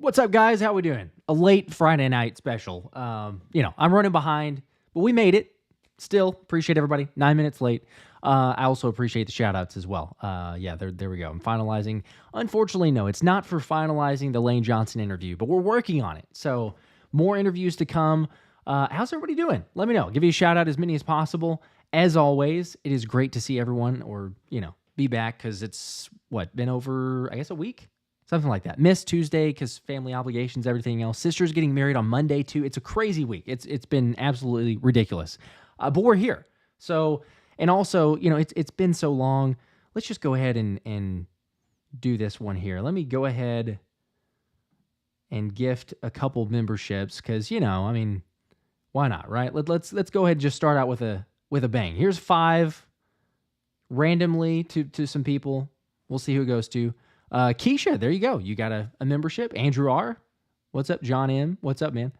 What's up, guys? How we doing? A late Friday night special. I'm running behind, but we made it. Still appreciate everybody. 9 minutes late. I also appreciate the shout outs as well. There we go. I'm finalizing. Unfortunately, no, it's not for finalizing the Lane Johnson interview, but we're working on it. So more interviews to come. How's everybody doing? Let me know. Give you a shout out as many as possible. As always, it is great to see everyone or, be back because it's been over, I guess, a week? Something like that. Missed Tuesday because family obligations, everything else. Sister's getting married on Monday too. It's a crazy week. It's been absolutely ridiculous. But we're here. So, and also, it's been so long. Let's just go ahead and do this one here. Let me go ahead and gift a couple memberships because, why not, right? Let's go ahead and just start out with a bang. Here's 5 randomly to some people. We'll see who it goes to. Keisha, there you go. You got a membership. Andrew R. What's up? John M. What's up, man?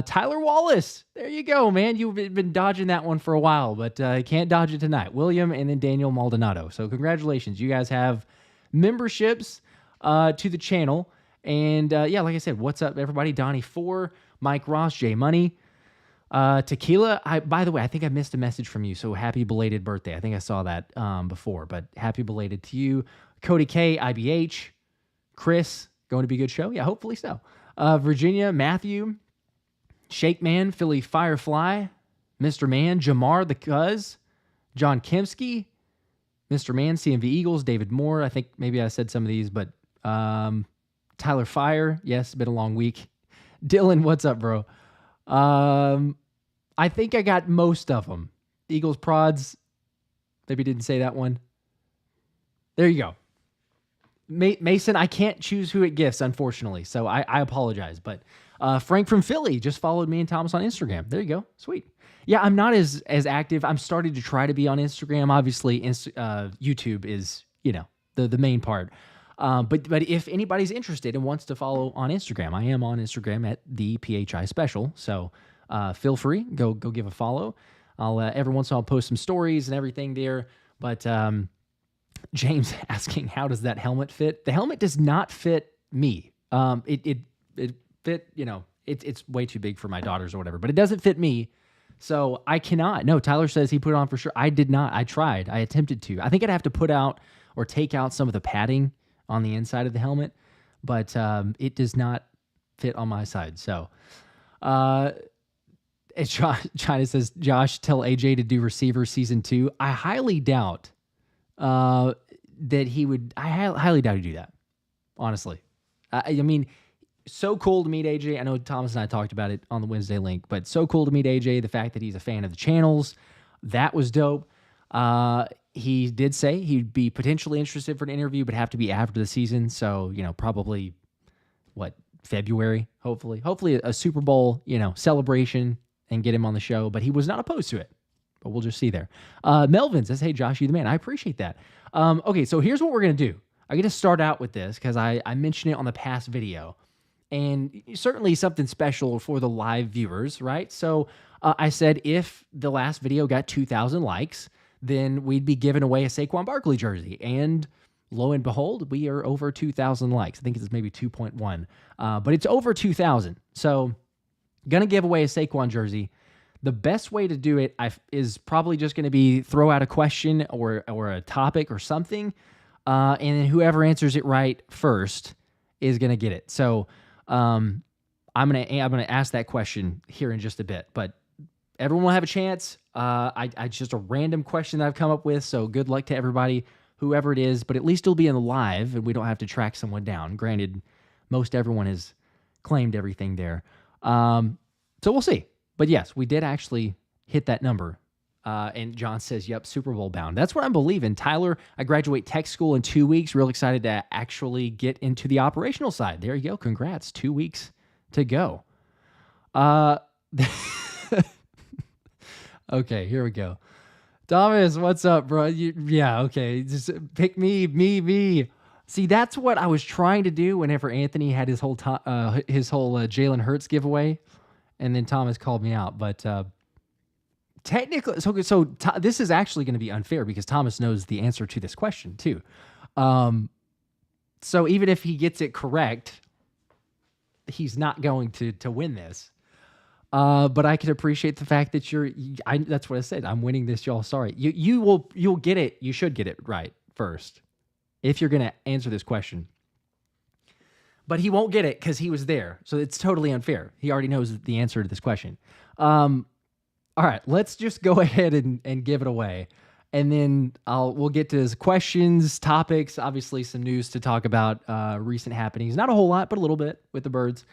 Tyler Wallace. There you go, man. You've been dodging that one for a while, but can't dodge it tonight. William and then Daniel Maldonado. So congratulations. You guys have memberships to the channel. And like I said, what's up, everybody? Donnie 4, Mike Ross, J Money. Tequila, by the way, I think I missed a message from you, so happy belated birthday. I think I saw that before, but happy belated to you. Cody K, IBH, Chris, going to be a good show? Yeah, hopefully so. Virginia, Matthew, Shake Man, Philly Firefly, Mr. Man, Jamar the Cuz, John Kemsky, Mr. Man, CMV Eagles, David Moore. I think maybe I said some of these, but Tyler Fire, yes, been a long week. Dylan, what's up, bro? I think I got most of them. Eagles Prods, maybe didn't say that one. There you go. Mason, I can't choose who it gifts, unfortunately, so I apologize. But Frank from Philly just followed me and Thomas on Instagram. There you go. Sweet. Yeah, I'm not as active. I'm starting to try to be on Instagram. Obviously, YouTube is, the main part. But if anybody's interested and wants to follow on Instagram, I am on Instagram at the PHI Special. So feel free, go give a follow. I'll every once in a while post some stories and everything there. But James asking, how does that helmet fit? The helmet does not fit me. It fit, it's way too big for my daughters or whatever, but it doesn't fit me. So I cannot. No, Tyler says he put it on for sure. I did not. I tried. I attempted to. I think I'd have to put out or take out some of the padding on the inside of the helmet, but it does not fit on my side. So China says, Josh, tell AJ to do receiver season 2. I highly doubt that he would. I highly doubt he'd do that, honestly. I mean, so cool to meet AJ. I know Thomas and I talked about it on the Wednesday link, but so cool to meet AJ. The fact that he's a fan of the channels, that was dope. He did say he'd be potentially interested for an interview, but have to be after the season. So, probably February, hopefully a Super Bowl, celebration and get him on the show, but he was not opposed to it, but we'll just see there. Melvin says, hey, Josh, you the man. I appreciate that. Okay. So here's what we're going to do. I'm going to start out with this because I mentioned it on the past video and certainly something special for the live viewers, right? So I said, if the last video got 2,000 likes, then we'd be giving away a Saquon Barkley jersey. And lo and behold, we are over 2,000 likes. I think it's maybe 2.1, but it's over 2,000. So going to give away a Saquon jersey. The best way to do it is probably just going to be throw out a question or a topic or something, and then whoever answers it right first is going to get it. So I'm gonna ask that question here in just a bit, but everyone will have a chance. I just a random question that I've come up with, so good luck to everybody, whoever it is, but at least it'll be in the live, and we don't have to track someone down. Granted, most everyone has claimed everything there. So we'll see. But yes, we did actually hit that number. And John says, yep, Super Bowl bound. That's what I'm believing. Tyler, I graduate tech school in 2 weeks. Real excited to actually get into the operational side. There you go. Congrats. 2 weeks to go. Okay, here we go. Thomas, what's up, bro? Yeah, okay. Just pick me. See, that's what I was trying to do whenever Anthony had his whole Jalen Hurts giveaway, and then Thomas called me out. But technically, so this is actually going to be unfair because Thomas knows the answer to this question too. So even if he gets it correct, he's not going to win this. But I can appreciate the fact that that's what I said. I'm winning this, y'all. Sorry. You'll get it. You should get it right first if you're going to answer this question. But he won't get it because he was there. So it's totally unfair. He already knows the answer to this question. All right, let's just go ahead and give it away. And then we'll get to his questions, topics, obviously some news to talk about, recent happenings. Not a whole lot, but a little bit with the birds.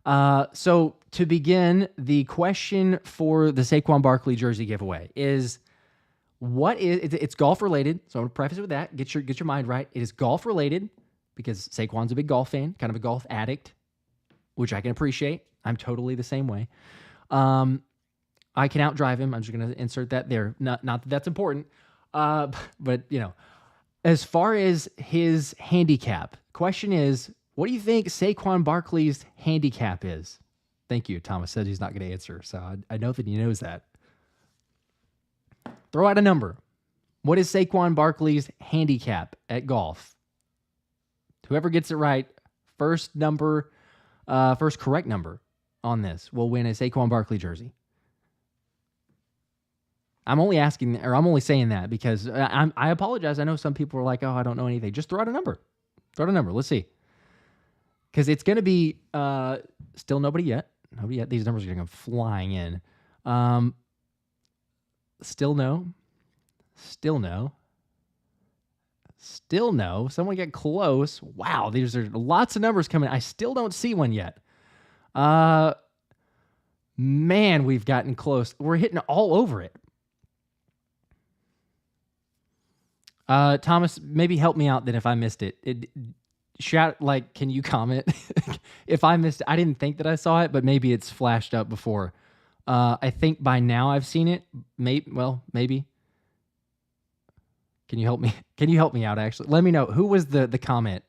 So to begin, the question for the Saquon Barkley jersey giveaway is, it's golf related. So I'm going to preface it with that. Get your mind right. It is golf related because Saquon's a big golf fan, kind of a golf addict, which I can appreciate. I'm totally the same way. I can outdrive him. I'm just going to insert that there. Not that that's important. But as far as his handicap, question is, what do you think Saquon Barkley's handicap is? Thank you. Thomas said he's not going to answer, so I know that he knows that. Throw out a number. What is Saquon Barkley's handicap at golf? Whoever gets it right, first correct number on this will win a Saquon Barkley jersey. I'm only saying that because I apologize. I know some people are like, oh, I don't know anything. Just throw out a number. Let's see. Because it's going to be still nobody yet. These numbers are going to come flying in. Still no. Someone get close. Wow, these are lots of numbers coming. I still don't see one yet. Man, we've gotten close. We're hitting all over it. Thomas, maybe help me out then if I missed it. Can you comment? If I missed it, I didn't think that I saw it, but maybe it's flashed up before. I think by now I've seen it. Maybe. Can you help me? Can you help me out, actually? Let me know. Who was the comment?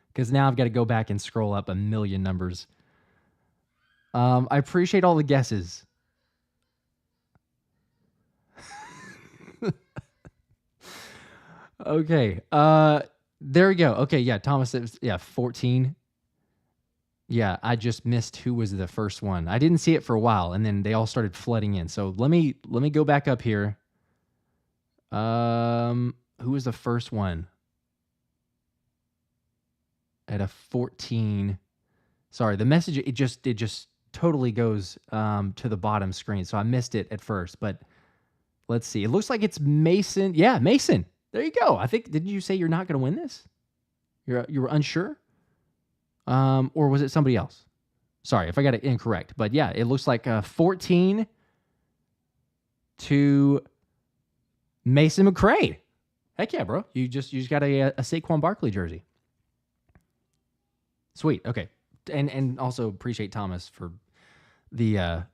Because now I've got to go back and scroll up a million numbers. I appreciate all the guesses. Okay. There we go. Okay, yeah, Thomas, 14. Yeah, I just missed who was the first one. I didn't see it for a while, and then they all started flooding in. So let me go back up here. Who was the first one? At a 14. Sorry, the message it just totally goes to the bottom screen. So I missed it at first, but let's see. It looks like it's Mason. Yeah, Mason. There you go. I think, didn't you say you're not going to win this? You were unsure? Or was it somebody else? Sorry if I got it incorrect. But yeah, it looks like 14 to Mason McCray. Heck yeah, bro. You just got a Saquon Barkley jersey. Sweet. Okay. And also appreciate Thomas for the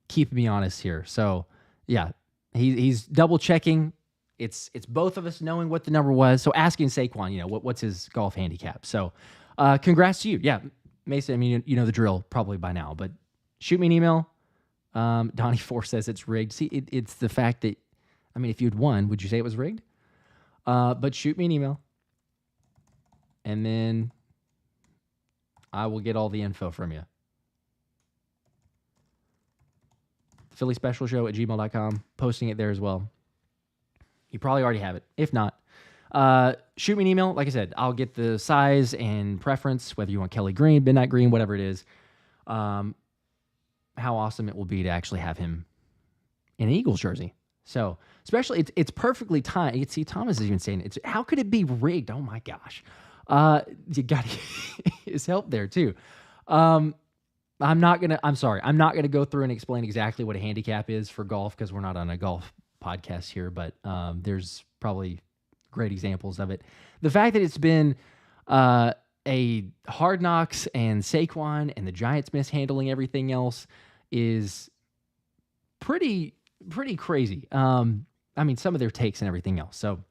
keeping me honest here. So yeah, he's double checking. It's both of us knowing what the number was. So asking Saquon, what's his golf handicap. So congrats to you. Yeah, Mason, I mean, you know the drill probably by now, but shoot me an email. Donnie4 says it's rigged. See, it's the fact that, I mean, if you'd won, would you say it was rigged? But shoot me an email. And then I will get all the info from you. Philly Special Show at gmail.com. Posting it there as well. You probably already have it. If not, shoot me an email. Like I said, I'll get the size and preference, whether you want Kelee green, midnight green, whatever it is. How awesome it will be to actually have him in an Eagles jersey. So, especially, it's perfectly timed. You can see Thomas is even saying it. How could it be rigged? Oh my gosh. You got his help there too. I'm not going to go through and explain exactly what a handicap is for golf because we're not on a golf podcast here, but there's probably great examples of it. The fact that it's been a Hard Knocks and Saquon and the Giants mishandling everything else is pretty crazy. I mean, some of their takes and everything else. So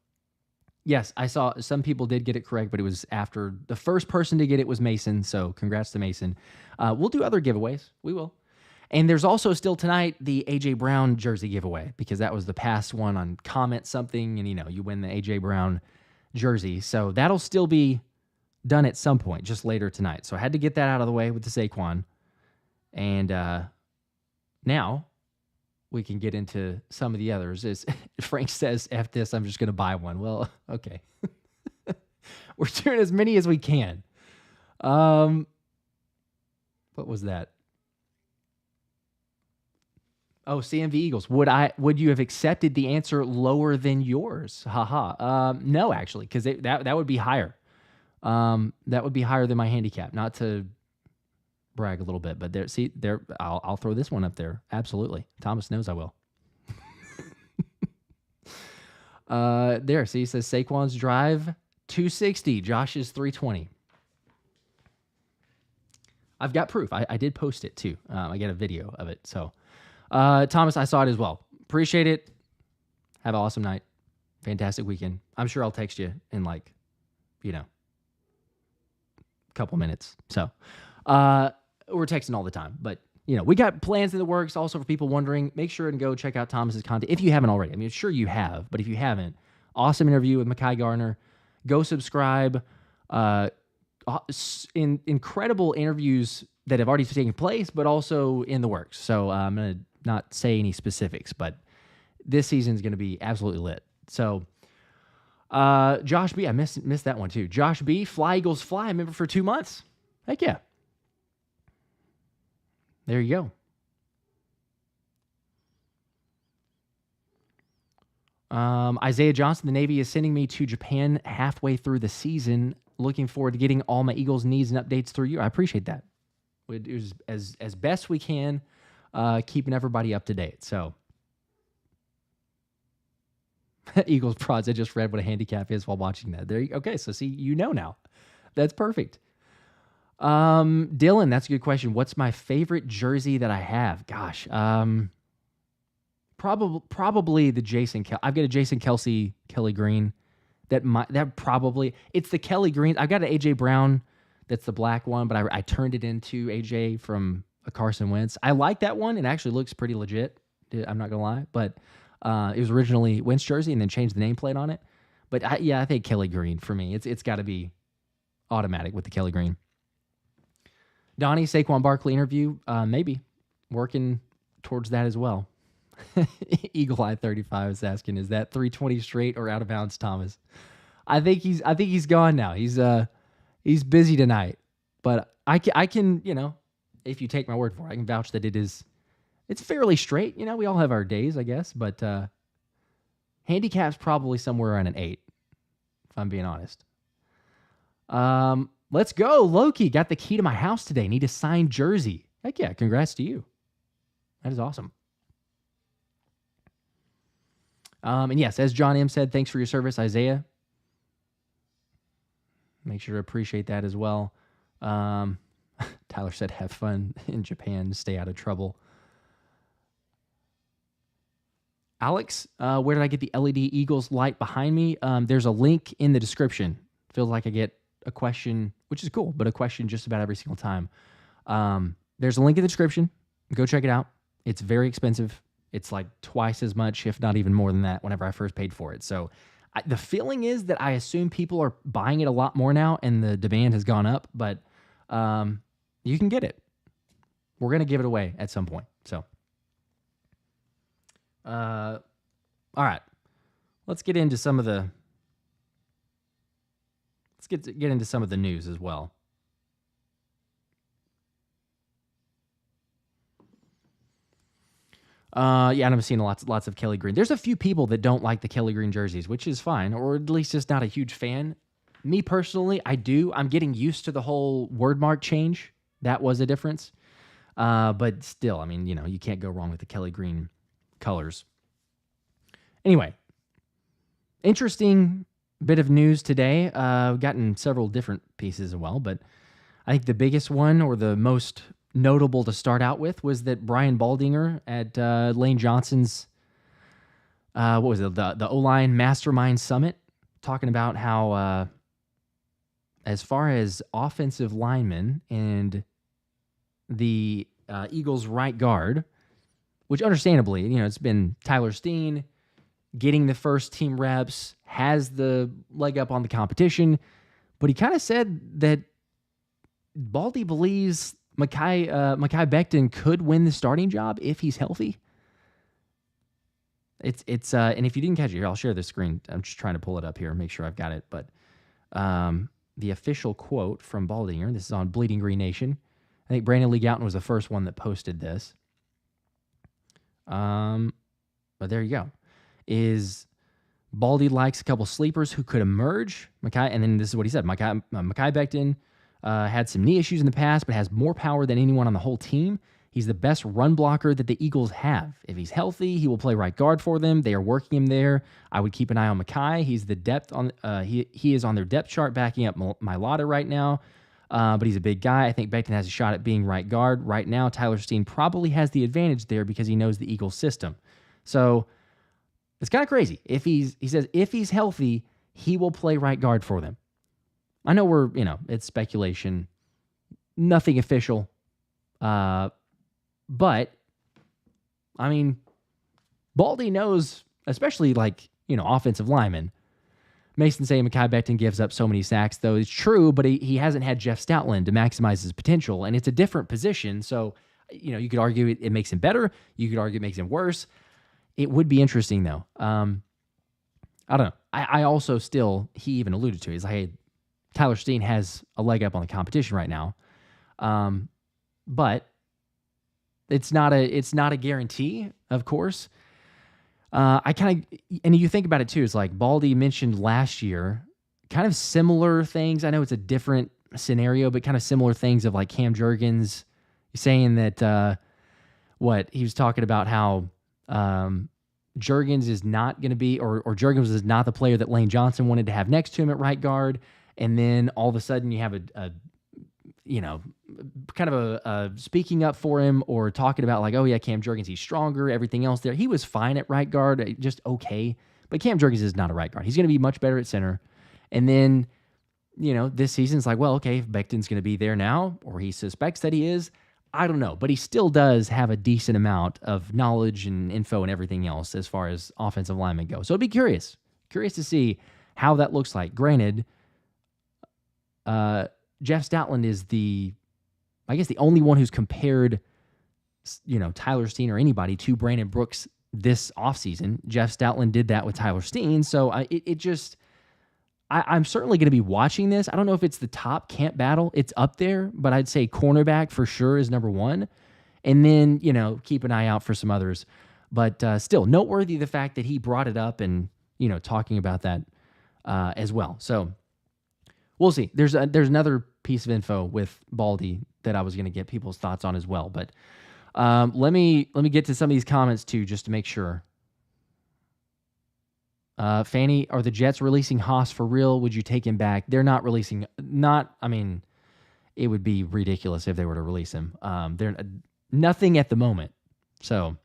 yes, I saw some people did get it correct, but it was after the first person to get it was Mason. So congrats to Mason. We'll do other giveaways. We will. And there's also still tonight the A.J. Brown jersey giveaway because that was the past one on comment something and, you win the A.J. Brown jersey. So that'll still be done at some point, just later tonight. So I had to get that out of the way with the Saquon. And now we can get into some of the others. As Frank says, F this, I'm just going to buy one. Well, okay. We're doing as many as we can. What was that? Oh, CMV Eagles. Would you have accepted the answer lower than yours? Haha. No, actually, because that would be higher. That would be higher than my handicap. Not to brag a little bit, but I'll throw this one up there. Absolutely. Thomas knows I will. There, see, it says Saquon's drive 260, Josh's 320. I've got proof. I did post it too. I got a video of it. So, Thomas, I saw it as well. Appreciate it. Have an awesome night. Fantastic weekend. I'm sure I'll text you in a couple minutes. So, we're texting all the time, but we got plans in the works. Also, for people wondering, make sure and go check out Thomas's content if you haven't already. I mean, sure you have, but if you haven't, awesome interview with Mekhi Garner. Go subscribe. Incredible interviews that have already taken place, but also in the works. So I'm going to not say any specifics, but this season is going to be absolutely lit. So Josh B, I missed that one too. Josh B, Fly Eagles Fly, I remember for 2 months. Heck yeah. There you go. Isaiah Johnson, the Navy is sending me to Japan halfway through the season. Looking forward to getting all my Eagles needs and updates through you. I appreciate that. It was as best we can, keeping everybody up to date. So, Eagles prods. I just read what a handicap is while watching that. Okay, so see, now. That's perfect. Dylan, that's a good question. What's my favorite jersey that I have? Gosh, probably the Jason. I've got a Jason Kelce green. That probably it's the Kelee green. I've got an AJ Brown. That's the black one, but I turned it into AJ from a Carson Wentz. I like that one. It actually looks pretty legit. I'm not gonna lie, but it was originally Wentz jersey and then changed the nameplate on it. But I think Kelee green for me. It's got to be automatic with the Kelee green. Donnie, Saquon Barkley interview, maybe working towards that as well. Eagle Eye 35 is asking, is that 320 straight or out of bounds, Thomas? I think he's gone now. He's busy tonight, but I can if you take my word for it, I can vouch that it's fairly straight. We all have our days, I guess, but handicap's probably somewhere around an 8, if I'm being honest. Let's go. Loki got the key to my house today. Need a signed jersey. Heck yeah. Congrats to you. That is awesome. And yes, as John M. said, thanks for your service, Isaiah. Make sure to appreciate that as well. Tyler said, have fun in Japan. Stay out of trouble. Alex, where did I get the LED Eagles light behind me? There's a link in the description. Feels like I get a question, which is cool, but a question just about every single time. There's a link in the description. Go check it out. It's very expensive. It's like twice as much, if not even more than that, whenever I first paid for it. So the feeling is that I assume people are buying it a lot more now and the demand has gone up, but you can get it. We're going to give it away at some point. So, all right. Let's get into some of the get into some of the news as well. Yeah, and I'm seeing lots of Kelee green. There's a few people that don't like the Kelee green jerseys, which is fine, or at least just not a huge fan. Me personally, I do. I'm getting used to the whole word mark change. That was a difference. But still, I mean, you can't go wrong with the Kelee green colors. Anyway, interesting bit of news today. We've gotten several different pieces as well, but I think the biggest one, or the most notable to start out with, was that Brian Baldinger at Lane Johnson's, what was it, the O-Line Mastermind Summit, talking about how as far as offensive linemen and the Eagles' right guard, which understandably, it's been Tyler Steen getting the first team reps, has the leg up on the competition, But he kind of said that Baldy believes Mekhi Becton could win the starting job if he's healthy. It's and if you didn't catch it here, I'll share the screen. I'm just trying to pull it up here, make sure I've got it. But the official quote from Baldinger, this is on Bleeding Green Nation. I think Brandon Lee Gouton was the first one that posted this. But there you go. Is Baldy likes a couple sleepers who could emerge. And then this is what he said. Mekhi Becton had some knee issues in the past, but has more power than anyone on the whole team. He's the best run blocker that the Eagles have. If he's healthy, he will play right guard for them. They are working him there. I would keep an eye on Mekhi. He's the depth on. He is on their depth chart, backing up Mailata right now. But he's a big guy. I think Becton has a shot at being right guard right now. Tyler Steen probably has the advantage there because he knows the Eagles system. So it's kind of crazy. He says if he's healthy, he will play right guard for them. I know it's speculation, nothing official. But I mean, Baldy knows, especially offensive linemen. Mason saying Mekhi Becton gives up so many sacks, though it's true, but he hasn't had Jeff Stoutland to maximize his potential, and it's a different position. So, you could argue it makes him better. You could argue it makes him worse. It would be interesting, though. I don't know. I also still, he even alluded to it. He's like, hey, Tyler Steen has a leg up on the competition right now. But it's not a guarantee, of course. And you think about it too, it's like Baldy mentioned last year, kind of similar things. I know it's a different scenario, but kind of similar things of like Cam Jurgens saying that, he was talking about how Jurgens is not going to be, or Jurgens is not the player that Lane Johnson wanted to have next to him at right guard. And then all of a sudden you have a speaking up for him or talking about like, oh yeah, Cam Jurgens, he's stronger, everything else there. He was fine at right guard, just okay. But Cam Jurgens is not a right guard. He's going to be much better at center. And then, this season's like, well, okay, if Becton's going to be there now, or he suspects that he is, I don't know. But he still does have a decent amount of knowledge and info and everything else as far as offensive linemen go. So I'd be curious to see how that looks like. Granted, Jeff Stoutland is the only one who's compared, Tyler Steen or anybody to Brandon Brooks this offseason. Jeff Stoutland did that with Tyler Steen. So I'm certainly going to be watching this. I don't know if it's the top camp battle. It's up there, but I'd say cornerback for sure is number one. And then, keep an eye out for some others. But still, noteworthy the fact that he brought it up and, talking about that as well. So we'll see. There's another piece of info with Baldy that I was going to get people's thoughts on as well. But let me get to some of these comments too, just to make sure. Fanny, are the Jets releasing Haas for real? Would you take him back? They're not releasing. It would be ridiculous if they were to release him. They're nothing at the moment. So,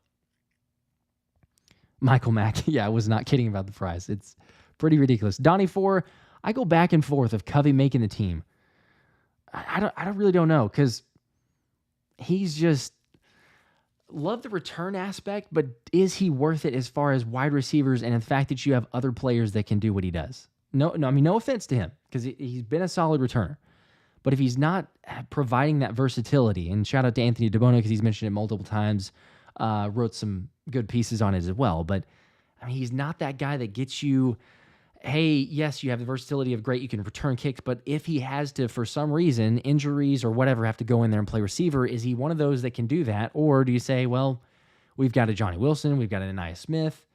Michael Mack, yeah, I was not kidding about the prize. It's pretty ridiculous. Donnie 4, I go back and forth of Covey making the team. I really don't know, because he's just love the return aspect, but is he worth it as far as wide receivers and the fact that you have other players that can do what he does? No, no offense to him, because he's been a solid returner. But if he's not providing that versatility, and shout out to Anthony DeBono because he's mentioned it multiple times, wrote some good pieces on it as well. But he's not that guy that gets you, hey, yes, you have the versatility of great, you can return kicks, but if he has to, for some reason, injuries or whatever, have to go in there and play receiver, is he one of those that can do that? Or do you say, well, we've got a Johnny Wilson, we've got an Anaya Smith,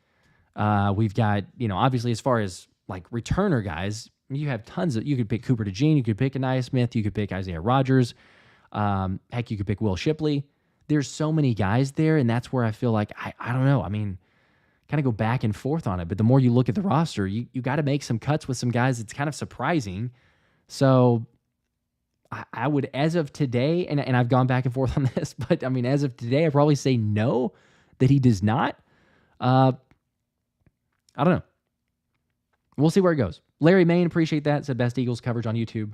we've got, obviously as far as like returner guys, you have tons of, you could pick Cooper DeJean, you could pick Anaya Smith, you could pick Isaiah Rodgers, heck, you could pick Will Shipley. There's so many guys there, and that's where I feel like, I don't know, kind of go back and forth on it. But the more you look at the roster, you got to make some cuts with some guys. It's kind of surprising. So I would, as of today, and I've gone back and forth on this, but as of today, I'd probably say no, that he does not. I don't know. We'll see where it goes. Larry Main, appreciate that. Said best Eagles coverage on YouTube.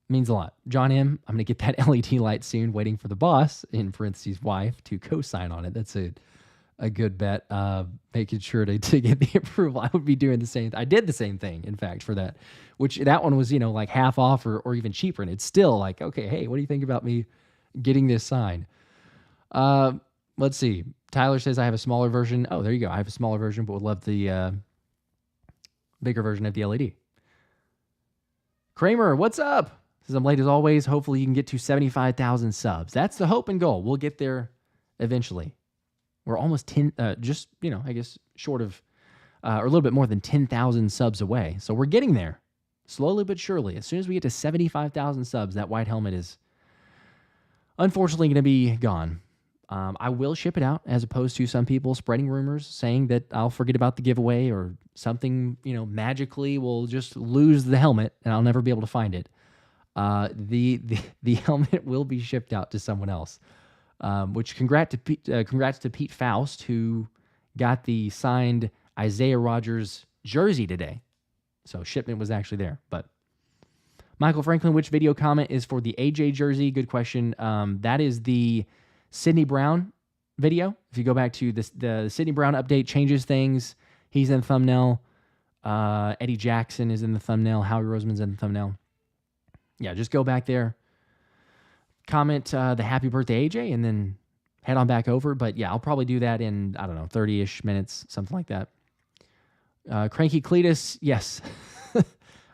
Means a lot. John M., I'm going to get that LED light soon, waiting for the boss, in parentheses wife, to co-sign on it. That's a a good bet. Making sure to get the approval. I would be doing the same. I did the same thing, in fact, for that, which that one was, like half off or even cheaper. And it's still like, okay, hey, what do you think about me getting this sign? Let's see. Tyler says I have a smaller version. Oh, there you go. I have a smaller version, but would love the bigger version of the LED. Kramer, what's up? Says I'm late as always. Hopefully you can get to 75,000 subs. That's the hope and goal. We'll get there eventually. We're almost 10, just, I guess short of, or a little bit more than 10,000 subs away. So we're getting there slowly but surely. As soon as we get to 75,000 subs, that white helmet is unfortunately going to be gone. I will ship it out, as opposed to some people spreading rumors saying that I'll forget about the giveaway or something, magically will just lose the helmet and I'll never be able to find it. The helmet will be shipped out to someone else. Which congrats to Pete Faust, who got the signed Isaiah Rodgers jersey today. So shipment was actually there. But Michael Franklin, which video comment is for the AJ jersey? Good question. That is the Sidney Brown video. If you go back to the Sidney Brown update, changes things. He's in the thumbnail. Eddie Jackson is in the thumbnail. Howie Roseman's in the thumbnail. Yeah, just go back there. Comment the happy birthday, AJ, and then head on back over. But yeah, I'll probably do that in, 30-ish minutes, something like that. Cranky Cletus, yes.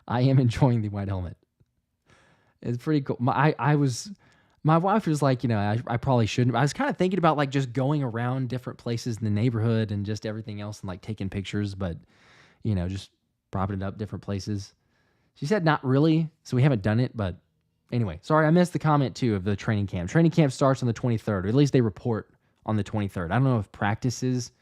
I am enjoying the white helmet. It's pretty cool. My wife was like, I probably shouldn't. I was kind of thinking about just going around different places in the neighborhood and just everything else and taking pictures, but, just propping it up different places. She said not really, so we haven't done it, but anyway, sorry, I missed the comment, too, of the training camp. Training camp starts on the 23rd, or at least they report on the 23rd. I don't know if practices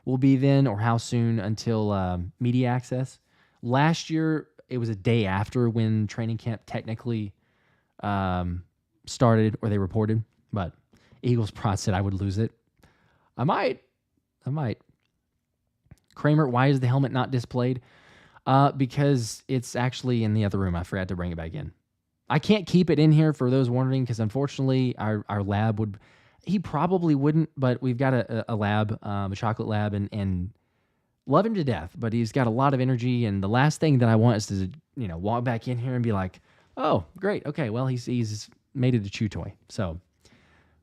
will be then or how soon until media access. Last year, it was a day after when training camp technically started, or they reported, but Eagles Prod said I would lose it. I might. Kramer, why is the helmet not displayed? Because it's actually in the other room. I forgot to bring it back in. I can't keep it in here for those wondering, because unfortunately our lab would, he probably wouldn't, but we've got a lab, a chocolate lab, and love him to death, but he's got a lot of energy, and the last thing that I want is to, walk back in here and be like, oh, great, okay, well, he's made it a chew toy. So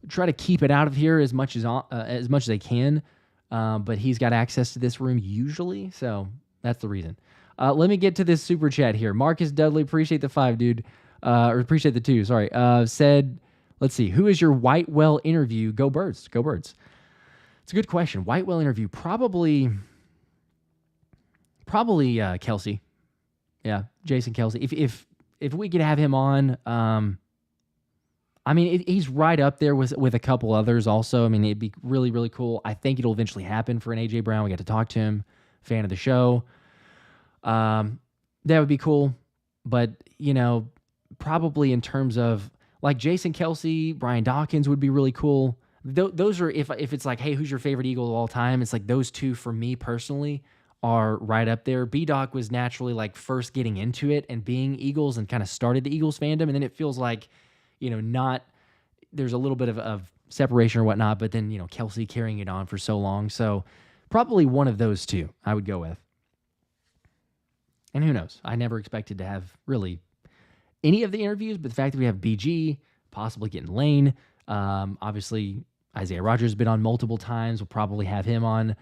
try to keep it out of here as much as I can, but he's got access to this room usually, so that's the reason. Let me get to this super chat here. Marcus Dudley, appreciate the 5, dude. Or appreciate the 2, sorry. Said, let's see, who is your White Whale interview? Go Birds. Go Birds. It's a good question. White Whale interview, probably Kelsey. Yeah, Jason Kelsey. If we could have him on, he's right up there with a couple others also. It'd be really, really cool. I think it'll eventually happen for an AJ Brown. We got to talk to him. Fan of the show. That would be cool. But, probably in terms of Jason Kelsey, Brian Dawkins would be really cool. Those are, if it's hey, who's your favorite Eagle of all time? It's those two for me personally are right up there. B-Doc was naturally first getting into it and being Eagles and kind of started the Eagles fandom. And then it feels there's a little bit of separation or whatnot, but then, Kelsey carrying it on for so long. So probably one of those two I would go with. And who knows? I never expected to have really any of the interviews, but the fact that we have BG, possibly getting Lane, obviously Isaiah Rodgers has been on multiple times. We'll probably have him on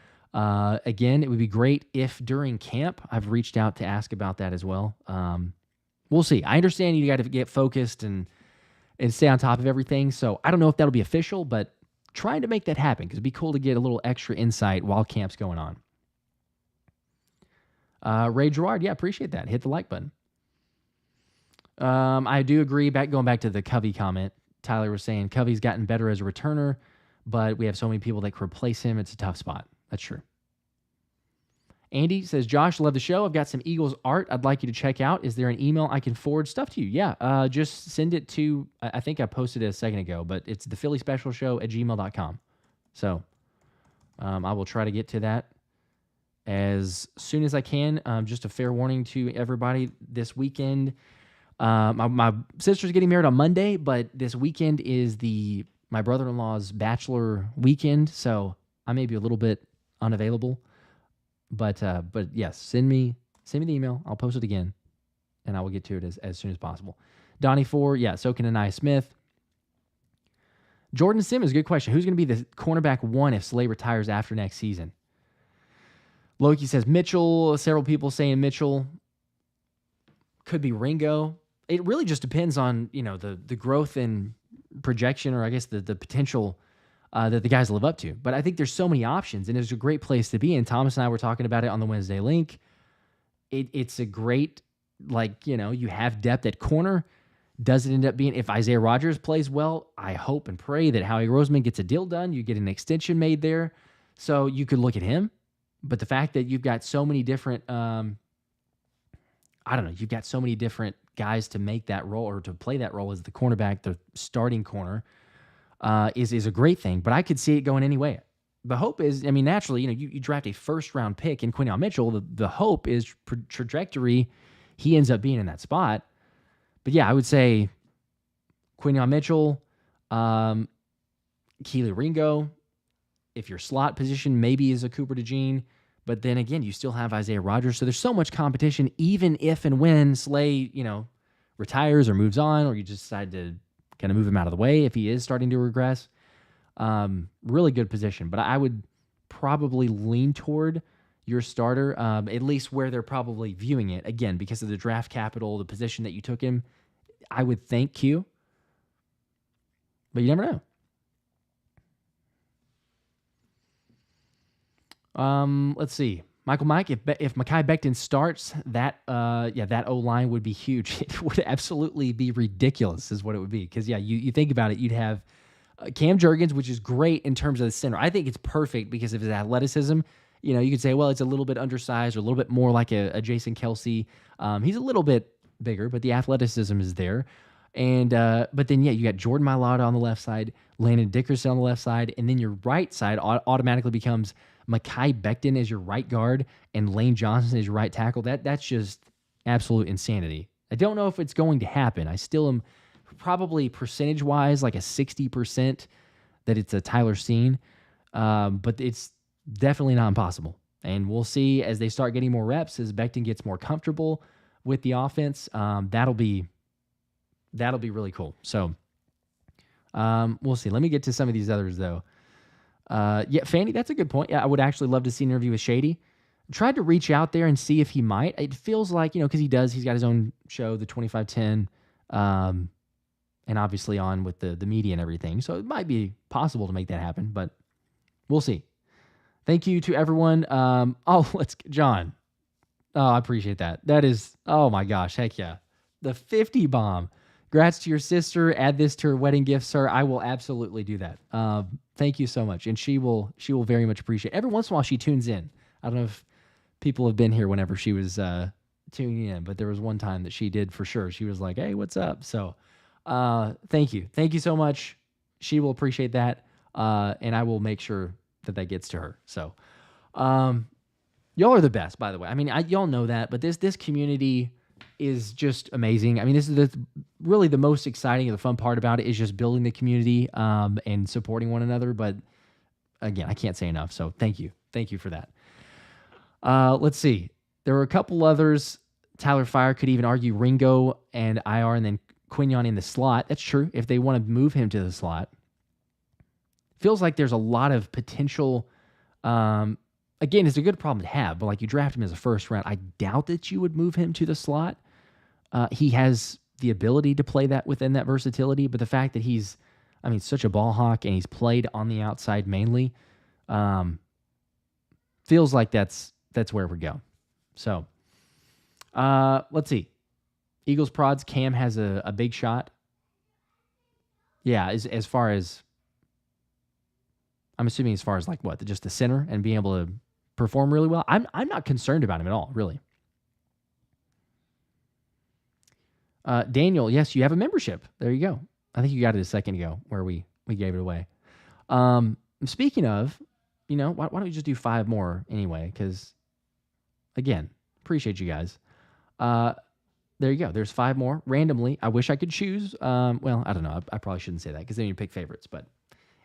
again. It would be great if during camp, I've reached out to ask about that as well. We'll see. I understand you got to get focused and stay on top of everything. So I don't know if that'll be official, but trying to make that happen because it'd be cool to get a little extra insight while camp's going on. Ray Gerard, yeah, appreciate that. Hit the like button. I do agree. Going back to the Covey comment, Tyler was saying Covey's gotten better as a returner, but we have so many people that could replace him. It's a tough spot. That's true. Andy says, Josh, love the show. I've got some Eagles art I'd like you to check out. Is there an email I can forward stuff to you? Yeah, just send it to, I think I posted it a second ago, but it's the Philly Special Show at gmail.com. So I will try to get to that as soon as I can. Just a fair warning to everybody this weekend. My sister's getting married on Monday, but this weekend is my brother-in-law's bachelor weekend, so I may be a little bit unavailable, but yes, send me the email. I'll post it again, and I will get to it as soon as possible. Donnie 4, yeah, so can Anaya Smith. Jordan Simmons, good question. Who's going to be the cornerback 1 if Slay retires after next season? Loki says Mitchell. Several people saying Mitchell. Could be Ringo. It really just depends on, the growth and projection, or I guess the potential that the guys live up to. But I think there's so many options, and it's a great place to be. And Thomas and I were talking about it on the Wednesday link. It's a great, you have depth at corner. Does it end up being, if Isaiah Rodgers plays well, I hope and pray that Howie Roseman gets a deal done. You get an extension made there. So you could look at him. But the fact that you've got so many different, you've got so many different guys to make that role or to play that role as the cornerback, the starting corner, is a great thing. But I could see it going any way. The hope is, naturally, you draft a first-round pick in Quinyon Mitchell. The hope is trajectory, he ends up being in that spot. But yeah, I would say Quinyon Mitchell, Kelee Ringo. If your slot position maybe is a Cooper DeJean, but then again, you still have Isaiah Rodgers. So there's so much competition, even if and when Slay, retires or moves on, or you just decide to kind of move him out of the way if he is starting to regress. Really good position, but I would probably lean toward your starter, at least where they're probably viewing it. Again, because of the draft capital, the position that you took him, I would think Q. But you never know. Let's see. Michael Mike, if Mekhi Becton starts, that O-line would be huge. It would absolutely be ridiculous is what it would be. Because, you think about it, you'd have Cam Jurgens, which is great in terms of the center. I think it's perfect because of his athleticism. You could say, well, it's a little bit undersized or a little bit more like a Jason Kelsey. He's a little bit bigger, but the athleticism is there. And but then, you got Jordan Mailata on the left side, Landon Dickerson on the left side, and then your right side automatically becomes Mekhi Becton as your right guard and Lane Johnson as your right tackle. That's just absolute insanity. I don't know if it's going to happen. I still am probably percentage-wise like a 60% that it's a Tyler Steen, but it's definitely not impossible. And we'll see as they start getting more reps, as Becton gets more comfortable with the offense. That'll be really cool. So we'll see. Let me get to some of these others, though. Fanny, that's a good point. Yeah, I would actually love to see an interview with Shady. Tried to reach out there and see if he might. It feels like, because he's got his own show, the 2510, and obviously on with the media and everything. So it might be possible to make that happen, but we'll see. Thank you to everyone. John. Oh, I appreciate that. That is, oh my gosh, heck yeah. The 50 bomb. Congrats to your sister. Add this to her wedding gift, sir. I will absolutely do that. Thank you so much. And she will very much appreciate it. Every once in a while she tunes in. I don't know if people have been here whenever she was tuning in, but there was one time that she did for sure. She was like, hey, what's up? So thank you. Thank you so much. She will appreciate that. And I will make sure that gets to her. So y'all are the best, by the way. Y'all know that, but this community is just amazing. This is really the most exciting and the fun part about it is just building the community and supporting one another. But again, I can't say enough. So thank you. Thank you for that. Let's see. There were a couple others. Tyler Fire could even argue Ringo and IR and then Quinyon in the slot. That's true. If they want to move him to the slot. Feels like there's a lot of potential. Again, it's a good problem to have, but you draft him as a first round. I doubt that you would move him to the slot. He has the ability to play that within that versatility, but the fact that he's, such a ball hawk and he's played on the outside mainly, feels like that's where we go. So, let's see. Eagles prods, Cam has a big shot. Yeah, as far as, I'm assuming as far as just the center and being able to perform really well. I'm not concerned about him at all, really. Daniel, yes, you have a membership. There you go. I think you got it a second ago where we gave it away. Speaking of, why don't we just do 5 more anyway? Because, again, appreciate you guys. There you go. There's 5 more randomly. I wish I could choose. Well, I don't know. I probably shouldn't say that because then you pick favorites. But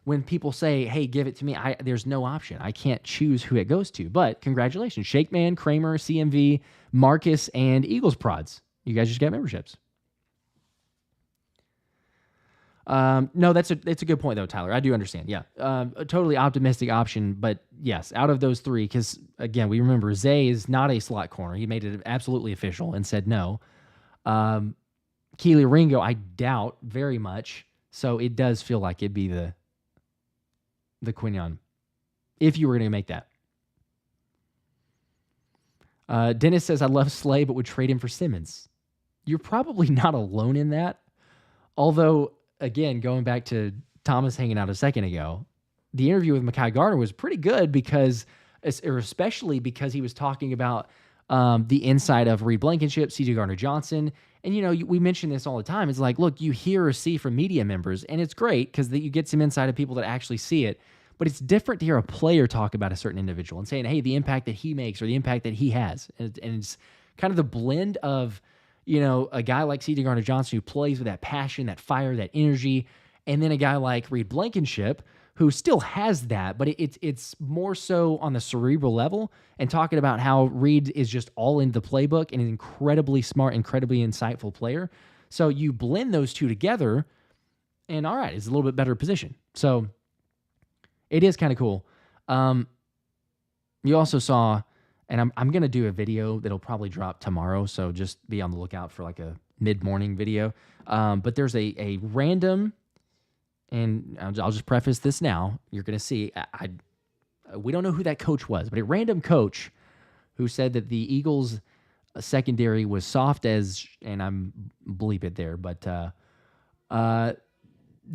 when people say, hey, give it to me, there's no option. I can't choose who it goes to. But congratulations, Shakeman, Kramer, CMV, Marcus, and Eagles Prods. You guys just got memberships. No, it's a good point though, Tyler. I do understand. Yeah, a totally optimistic option, but yes, out of those three, because again, we remember Zay is not a slot corner. He made it absolutely official and said no. Kelee, Ringo, I doubt very much. So it does feel like it'd be the Quinyon if you were going to make that. Dennis says, I love Slay, but would trade him for Simmons. You're probably not alone in that. Although, again, going back to Thomas hanging out a second ago, the interview with Mekhi Garner was pretty good especially because he was talking about the inside of Reed Blankenship, C.J. Gardner-Johnson. And, we mention this all the time. It's like, look, you hear or see from media members, and it's great because you get some insight of people that actually see it. But it's different to hear a player talk about a certain individual and saying, hey, the impact that he makes or the impact that he has. And it's kind of the blend of, a guy like C.J. Gardner-Johnson who plays with that passion, that fire, that energy, and then a guy like Reed Blankenship who still has that, but it's more so on the cerebral level, and talking about how Reed is just all into the playbook and an incredibly smart, incredibly insightful player. So you blend those two together, and all right, it's a little bit better position. So it is kind of cool. You also saw, and I'm going to do a video that'll probably drop tomorrow, so just be on the lookout for like a mid-morning video. But there's a random, and I'll just preface this now. You're going to see, we don't know who that coach was, but a random coach who said that the Eagles' secondary was soft as, and I'm bleep it there, but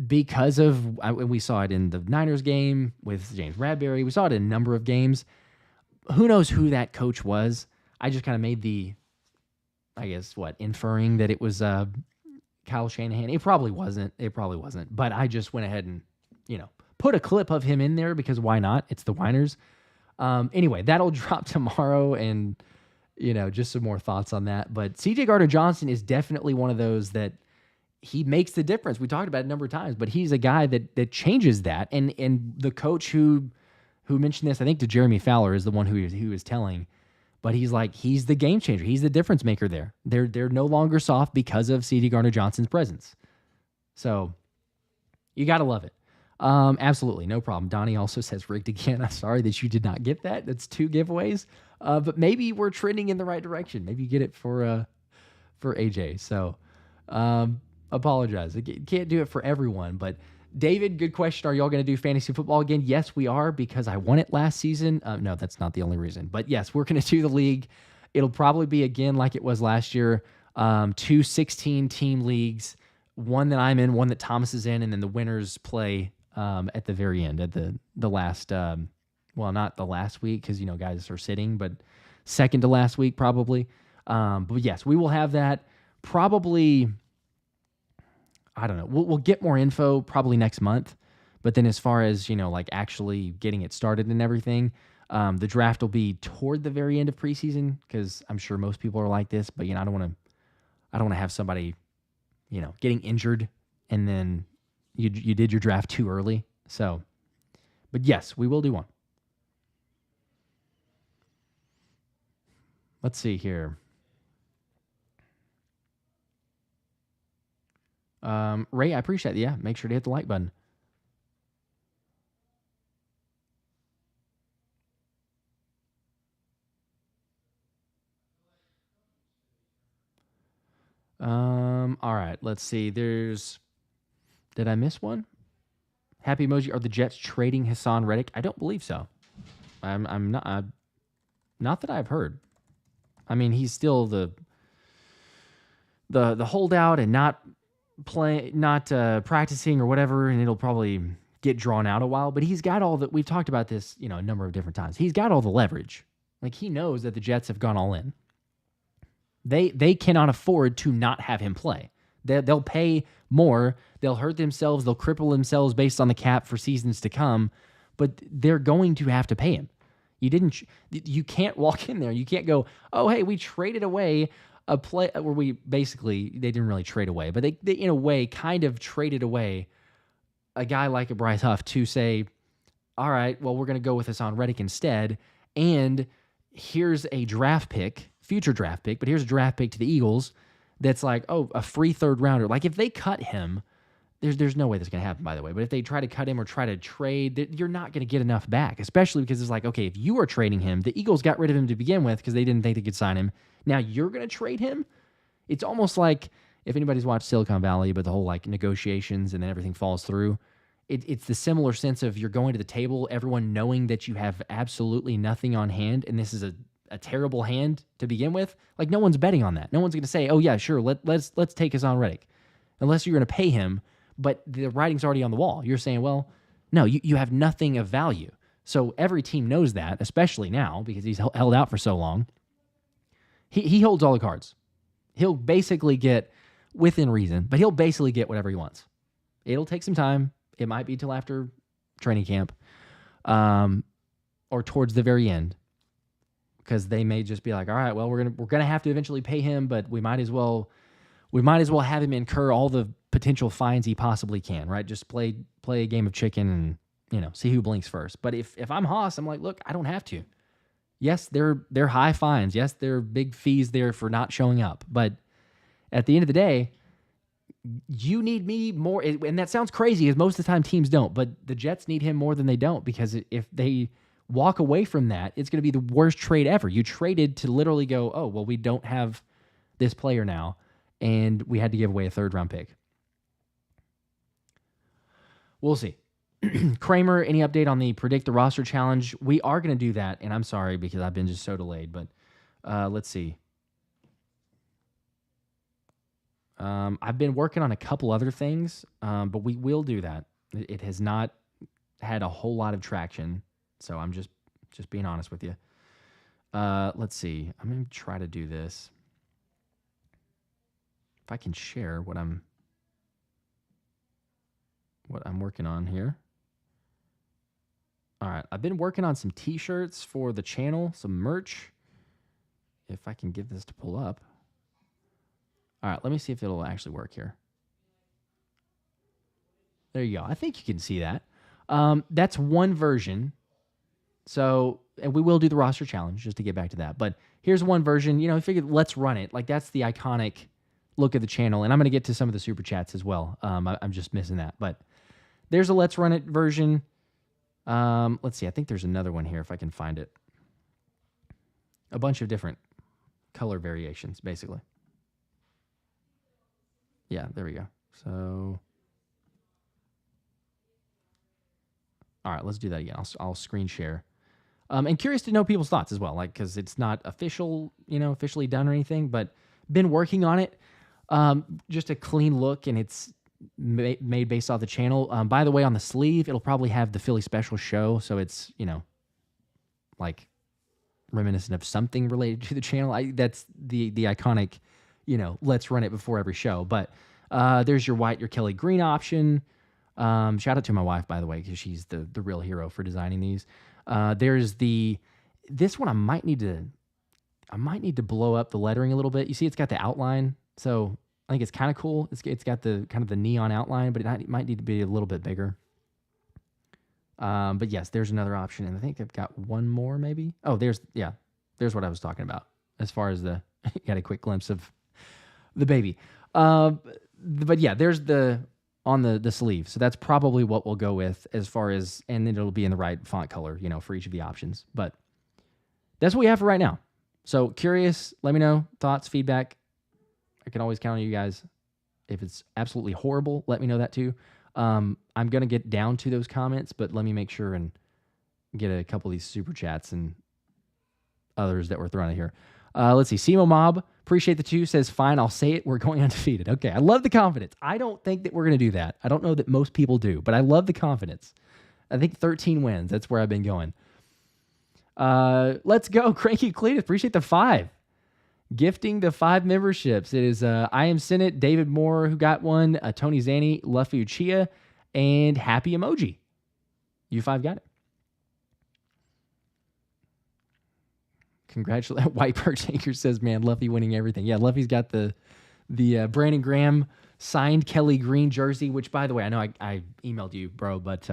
because of, we saw it in the Niners game with James Bradberry. We saw it in a number of games. Who knows who that coach was? I just kind of made inferring that it was Kyle Shanahan. It probably wasn't. But I just went ahead and, put a clip of him in there because why not? It's the Winers. Anyway, that'll drop tomorrow, and, just some more thoughts on that. But C.J. Gardner-Johnson is definitely one of those that he makes the difference. We talked about it a number of times, but he's a guy that changes that. And the coach who mentioned this, I think to Jeremy Fowler, is the one who was telling. But he's the game changer. He's the difference maker there. They're no longer soft because of C.J. Gardner-Johnson's presence. So you got to love it. Absolutely, no problem. Donnie also says rigged again. I'm sorry that you did not get that. That's 2 giveaways. But maybe we're trending in the right direction. Maybe you get it for AJ. So apologize. I can't do it for everyone. But David, good question. Are y'all going to do fantasy football again? Yes, we are, because I won it last season. No, that's not the only reason. But yes, we're going to do the league. It'll probably be again like it was last year. 2 16-team leagues. One that I'm in, one that Thomas is in, and then the winners play at the very end, at the last, not the last week because, guys are sitting, but second to last week probably. But yes, we will have that probably. I don't know. We'll get more info probably next month. But then as far as, actually getting it started and everything, the draft will be toward the very end of preseason because I'm sure most people are like this. But, I don't want to have somebody, getting injured and then you did your draft too early. So, but yes, we will do one. Let's see here. Ray, I appreciate it. Yeah, make sure to hit the like button. All right, let's see. Did I miss one? Happy emoji. Are the Jets trading Hassan Reddick? I don't believe so. I'm not. Not that I've heard. I mean, he's still the holdout and not practicing or whatever, and it'll probably get drawn out a while. But he's got all that. We've talked about this, a number of different times. He's got all the leverage. Like, he knows that the Jets have gone all in. They cannot afford to not have him play. They'll pay more. They'll hurt themselves. They'll cripple themselves based on the cap for seasons to come. But they're going to have to pay him. You can't walk in there. You can't go, oh, hey, we traded away a play where they didn't really trade away, but they in a way kind of traded away a guy like a Bryce Huff to say, all right, well, we're going to go with Hassan Reddick instead. And here's a draft pick, future draft pick, but here's a draft pick to the Eagles that's like, oh, a free third rounder. Like if they cut him, there's no way that's going to happen, by the way. But if they try to cut him or try to trade, you're not going to get enough back, especially because it's like, okay, if you are trading him, the Eagles got rid of him to begin with because they didn't think they could sign him. Now you're going to trade him? It's almost like if anybody's watched Silicon Valley, but the whole like negotiations and then everything falls through, it's the similar sense of you're going to the table, everyone knowing that you have absolutely nothing on hand, and this is a terrible hand to begin with. Like no one's betting on that. No one's going to say, oh yeah, sure, let's take Hassan Reddick, unless you're going to pay him. But the writing's already on the wall. You're saying, well, no, you have nothing of value. So every team knows that, especially now because he's held out for so long. He holds all the cards. He'll basically get, within reason, but he'll basically get whatever he wants. It'll take some time. It might be till after training camp, or towards the very end, because they may just be like, all right, well, we're gonna have to eventually pay him, but we might as well have him incur all the potential fines he possibly can, right? Just play a game of chicken and see who blinks first. But if I'm Haas, I'm like, look, I don't have to. Yes, they're high fines. Yes, there are big fees there for not showing up. But at the end of the day, you need me more. And that sounds crazy because most of the time teams don't. But the Jets need him more than they don't, because if they walk away from that, it's going to be the worst trade ever. You traded to literally go, oh, well, we don't have this player now, and we had to give away a third-round pick. We'll see. Kramer, any update on the Predict the Roster Challenge? We are going to do that, and I'm sorry because I've been just so delayed, but let's see. I've been working on a couple other things, but we will do that. It has not had a whole lot of traction, so I'm just being honest with you. Let's see. I'm going to try to do this. If I can share what I'm working on here. All right, I've been working on some t-shirts for the channel, some merch. If I can get this to pull up. All right, let me see if it'll actually work here. There you go. I think you can see that. That's one version. So, and we will do the roster challenge just to get back to that. But here's one version. I figured let's run it. Like that's the iconic look of the channel. And I'm going to get to some of the super chats as well. I'm just missing that. But there's a let's run it version. Let's see. I think there's another one here if I can find it. A bunch of different color variations, basically. Yeah, there we go. So, all right, let's do that again. I'll screen share. And curious to know people's thoughts as well, like because it's not officially done or anything, but been working on it. Just a clean look, and it's made based off the channel. By the way, on the sleeve, it'll probably have the Philly Special show, so it's like reminiscent of something related to the channel. That's the iconic, let's run it before every show. But there's your white, your Kelee green option. Shout out to my wife, by the way, because she's the real hero for designing these. There's this one I might need to blow up the lettering a little bit. You see, it's got the outline, so I think it's kind of cool. It's got the kind of the neon outline, but it might need to be a little bit bigger. But yes, there's another option, and I think I've got one more maybe. Oh, there's what I was talking about as far as you got a quick glimpse of the baby. But yeah, there's on the sleeve. So that's probably what we'll go with as far as, and then it'll be in the right font color, for each of the options. But that's what we have for right now. So curious, let me know thoughts, feedback. I can always count on you guys. If it's absolutely horrible, let me know that too. I'm going to get down to those comments, but let me make sure and get a couple of these super chats and others that were thrown out here. Let's see. Simo Mob, appreciate the 2, says, fine, I'll say it. We're going undefeated. Okay, I love the confidence. I don't think that we're going to do that. I don't know that most people do, but I love the confidence. I think 13 wins. That's where I've been going. Let's go. Cranky Cletus, appreciate the 5. Gifting the 5 memberships. It is I Am Senate, David Moore, who got one, Tony Zanny, Luffy Uchia, and Happy Emoji. You 5 got it. Congratulations. White Park Taker says, man, Luffy winning everything. Yeah, Luffy's got the Brandon Graham signed Kelee green jersey, which, by the way, I know I emailed you, bro, but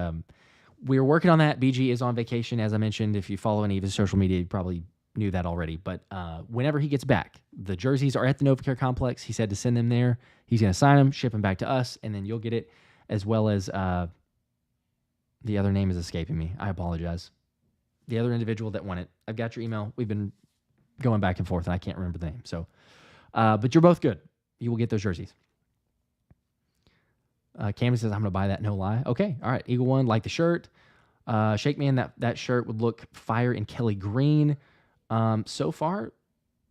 we're working on that. BG is on vacation, as I mentioned. If you follow any of his social media, you probably knew that already. But whenever he gets back, the jerseys are at the NovaCare Complex. He said to send them there. He's going to sign them, ship them back to us, and then you'll get it, as well as the other name is escaping me. I apologize. The other individual that won it. I've got your email. We've been going back and forth, and I can't remember the name. So, but you're both good. You will get those jerseys. Camden says, I'm going to buy that, no lie. Okay, all right. Eagle One, like the shirt. Shake Man, that shirt would look fire in Kelee green. So far,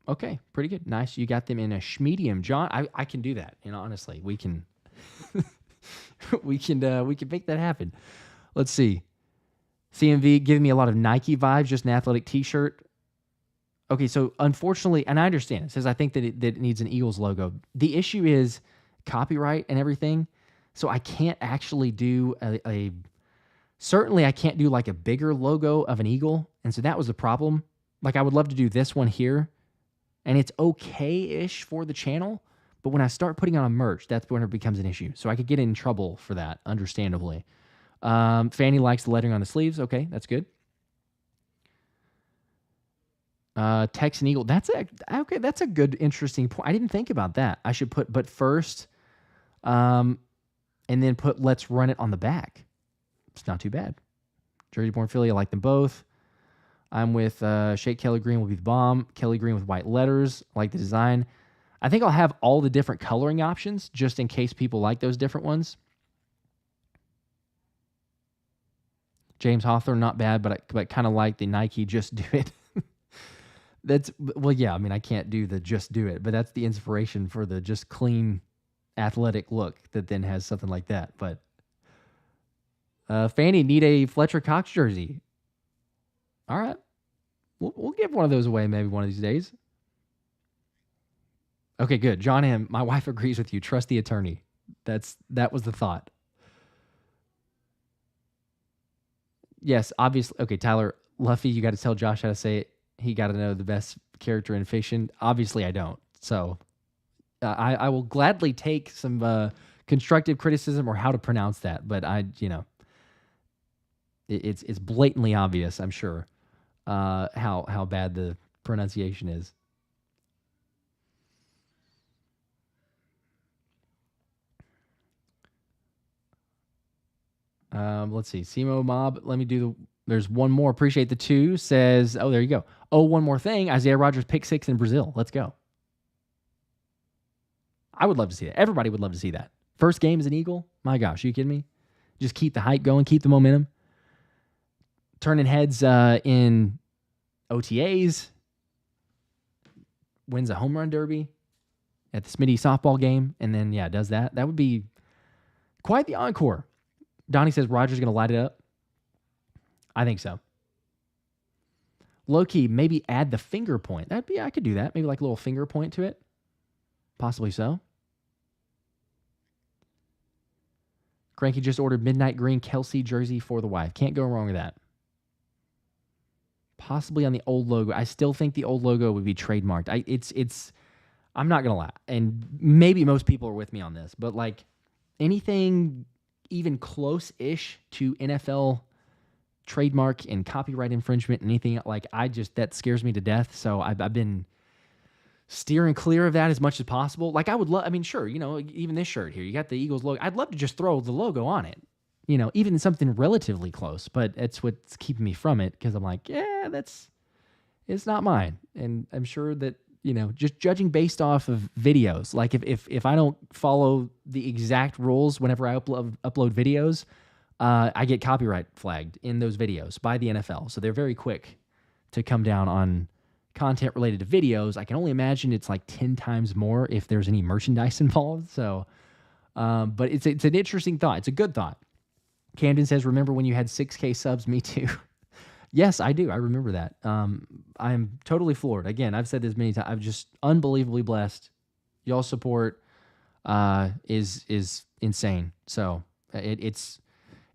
okay, pretty good. Nice. You got them in a medium. John, I can do that. Honestly, we can we can make that happen. Let's see. CMV giving me a lot of Nike vibes, just an athletic t-shirt. Okay, so unfortunately, and I understand, it says I think that it needs an Eagles logo. The issue is copyright and everything. So I can't actually do certainly I can't do like a bigger logo of an eagle. And so that was the problem. Like I would love to do this one here, and it's okay-ish for the channel. But when I start putting on a merch, that's when it becomes an issue. So I could get in trouble for that, understandably. Fanny likes the lettering on the sleeves. Okay, that's good. Texan Eagle. That's a good, interesting point. I didn't think about that. I should put, but first, and then put let's run it on the back. It's not too bad. Jersey Born Philly, I like them both. I'm with Shake Kelee Green will be the bomb. Kelee Green with white letters. I like the design. I think I'll have all the different coloring options just in case people like those different ones. James Hawthorne, not bad, but kind of like the Nike Just Do It. Yeah, I mean, I can't do the Just Do It, but that's the inspiration for the just clean athletic look that then has something like that. But Fanny, need a Fletcher Cox jersey. All right. We'll give one of those away maybe one of these days. Okay, good. John M., my wife agrees with you. Trust the attorney. That was the thought. Yes, obviously. Okay, Tyler Luffy, you got to tell Josh how to say it. He got to know the best character in fiction. Obviously, I don't. So I will gladly take some constructive criticism or how to pronounce that. But it's blatantly obvious, I'm sure, how bad the pronunciation is. Let's see. Simo Mob, let me do there's one more. Appreciate the two. Says, oh, there you go. Oh, one more thing. Isaiah Rodgers pick 6 in Brazil. Let's go. I would love to see that. Everybody would love to see that. First game as an Eagle. My gosh, are you kidding me? Just keep the hype going. Keep the momentum. Turning heads in OTAs. Wins a home run derby at the Smitty softball game. And then, does that. That would be quite the encore. Donnie says Rodgers going to light it up. I think so. Low-key, maybe add the finger point. I could do that. Maybe like a little finger point to it. Possibly so. Cranky just ordered midnight green Kelsey jersey for the wife. Can't go wrong with that. Possibly on the old logo. I still think the old logo would be trademarked. I'm not going to lie. And maybe most people are with me on this. But like anything even close-ish to NFL trademark and copyright infringement, anything like that scares me to death. So I've been steering clear of that as much as possible. Like I would love, sure, even this shirt here, you got the Eagles logo. I'd love to just throw the logo on it, even something relatively close, but it's what's keeping me from it. Cause I'm like, it's not mine. And I'm sure that, just judging based off of videos, like if I don't follow the exact rules whenever I upload videos, I get copyright flagged in those videos by the NFL. So they're very quick to come down on content related to videos. I can only imagine it's like 10 times more if there's any merchandise involved. So, but it's an interesting thought. It's a good thought. Camden says, remember when you had 6K subs? Me too. Yes, I do. I remember that. I'm totally floored. Again, I've said this many times. I'm just unbelievably blessed. Y'all's support is insane. So it's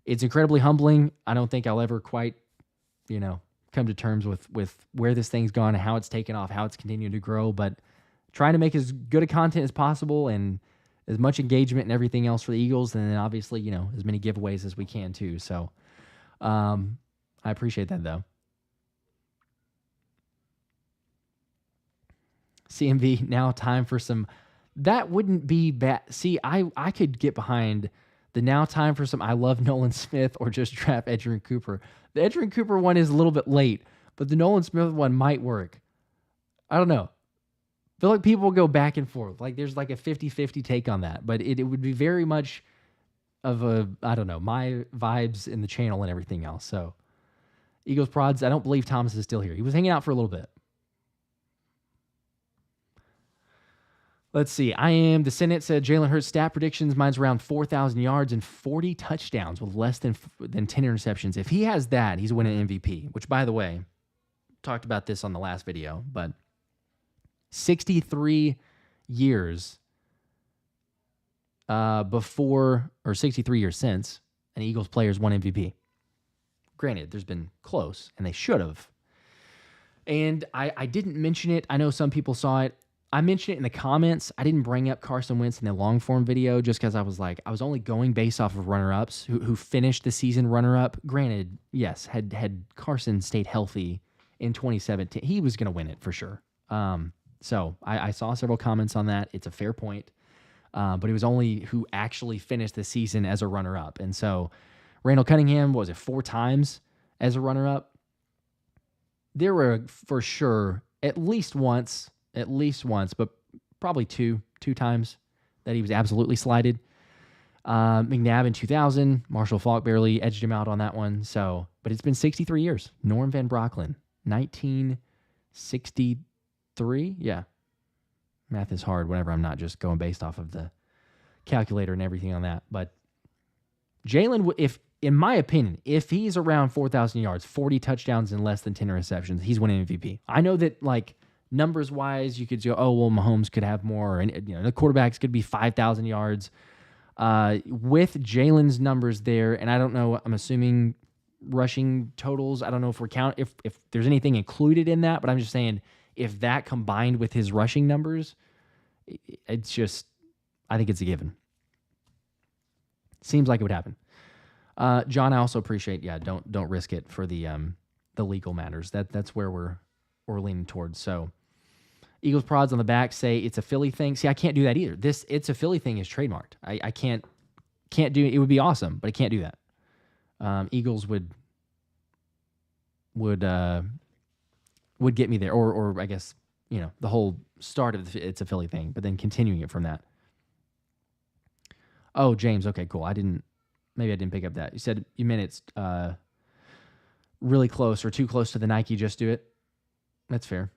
incredibly humbling. I don't think I'll ever quite, come to terms with where this thing's gone and how it's taken off, how it's continuing to grow. But trying to make as good a content as possible and as much engagement and everything else for the Eagles, and then obviously, as many giveaways as we can too. So I appreciate that though. CMV, now time for some. That wouldn't be bad. See, I could get behind the now time for some I love Nolan Smith or just draft Edgerrin Cooper. The Edgerrin Cooper one is a little bit late, but the Nolan Smith one might work. I don't know. I feel like people will go back and forth. Like there's like a 50-50 take on that, but it would be very much of a, I don't know, my vibes in the channel and everything else. So Eagles prods, I don't believe Thomas is still here. He was hanging out for a little bit. Let's see. The Senate said Jalen Hurts stat predictions. Mine's around 4,000 yards and 40 touchdowns with less than 10 interceptions. If he has that, he's winning MVP, which, by the way, talked about this on the last video, but 63 years before, or 63 years since, an Eagles player's won MVP. Granted, there's been close, and they should have. And I didn't mention it. I know some people saw it. I mentioned it in the comments. I didn't bring up Carson Wentz in the long form video just because I was only going based off of runner-ups who finished the season runner-up. Granted, yes, had Carson stayed healthy in 2017, he was going to win it for sure. So I saw several comments on that. It's a fair point. But it was only who actually finished the season as a runner-up. And so Randall Cunningham, was it 4 times as a runner-up? There were for sure at least once, but probably two times that he was absolutely slighted. McNabb in 2000, Marshall Faulk barely edged him out on that one. So, but it's been 63 years. Norm Van Brocklin, 1963. Yeah. Math is hard whenever I'm not just going based off of the calculator and everything on that. But Jalen, in my opinion, if he's around 4,000 yards, 40 touchdowns and less than 10 receptions, he's winning MVP. I know that numbers wise, you could go, oh, well, Mahomes could have more, and the quarterbacks could be 5,000 yards. With Jalen's numbers there, and I don't know, I'm assuming rushing totals. I don't know if we're if there's anything included in that, but I'm just saying if that combined with his rushing numbers, it's just, I think it's a given. Seems like it would happen. John, I also appreciate, don't risk it for the legal matters. That's where we're leaning towards. So Eagles prods on the back say it's a Philly thing. See, I can't do that either. This it's a Philly thing is trademarked. I can't do it. It would be awesome, but I can't do that. Eagles would get me there, or I guess the whole start of it's a Philly thing, but then continuing it from that. Oh, James, okay, cool. Maybe I didn't pick up that. You said you meant it's really close or too close to the Nike Just Do It. That's fair.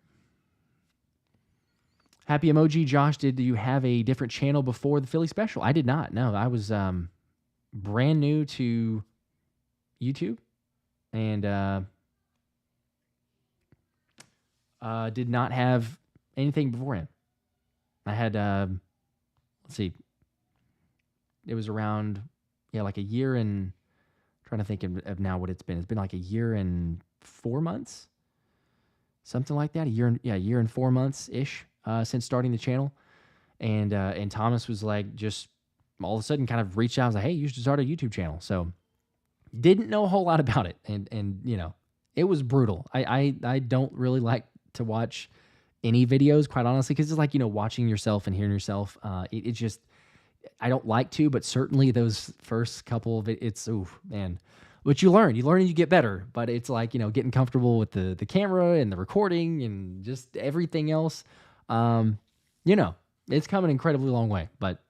Happy emoji. Josh, did you have a different channel before the Philly special? I did not. No, I was brand new to YouTube and did not have anything beforehand. I had, let's see, it was around, like a year and, trying to think of now what it's been. It's been like a year and 4 months. Something like that, a year and 4 months-ish since starting the channel. And Thomas was like, just all of a sudden kind of reached out and was like, hey, you should start a YouTube channel. So didn't know a whole lot about it. And it was brutal. I don't really like to watch any videos, quite honestly, because it's like, watching yourself and hearing yourself. It just, I don't like to, but certainly those first couple of it's, oof, man. But you learn and you get better. But it's like, getting comfortable with the camera and the recording and just everything else. It's come an incredibly long way. But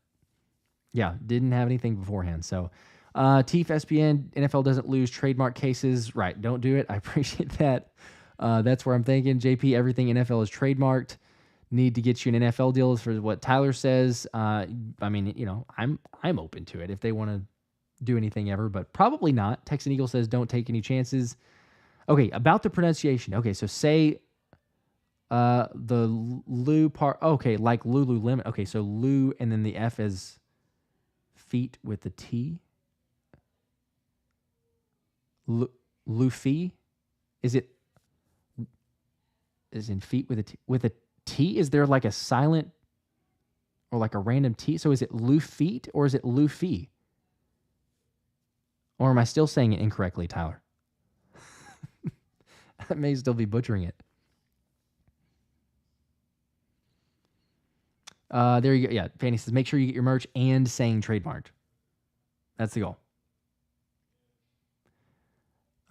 yeah, didn't have anything beforehand. So Teef SPN, NFL doesn't lose trademark cases. Right, don't do it. I appreciate that. That's where I'm thinking. JP, everything NFL is trademarked. Need to get you an NFL deal is for what Tyler says. I'm open to it if they want to do anything ever, but probably not. Texan Eagle says don't take any chances. Okay, about the pronunciation. Okay, so say the Lou part. Okay, like Lululemon. Okay, so Lou and then the F is feet with the T. Luffy? Is it is in feet with a T? With a T? Is there like a silent or like a random T. So is it Lufeet or is it Luffy? Or am I still saying it incorrectly, Tyler? I may still be butchering it. There you go. Yeah, Fanny says, make sure you get your merch and saying trademarked. That's the goal.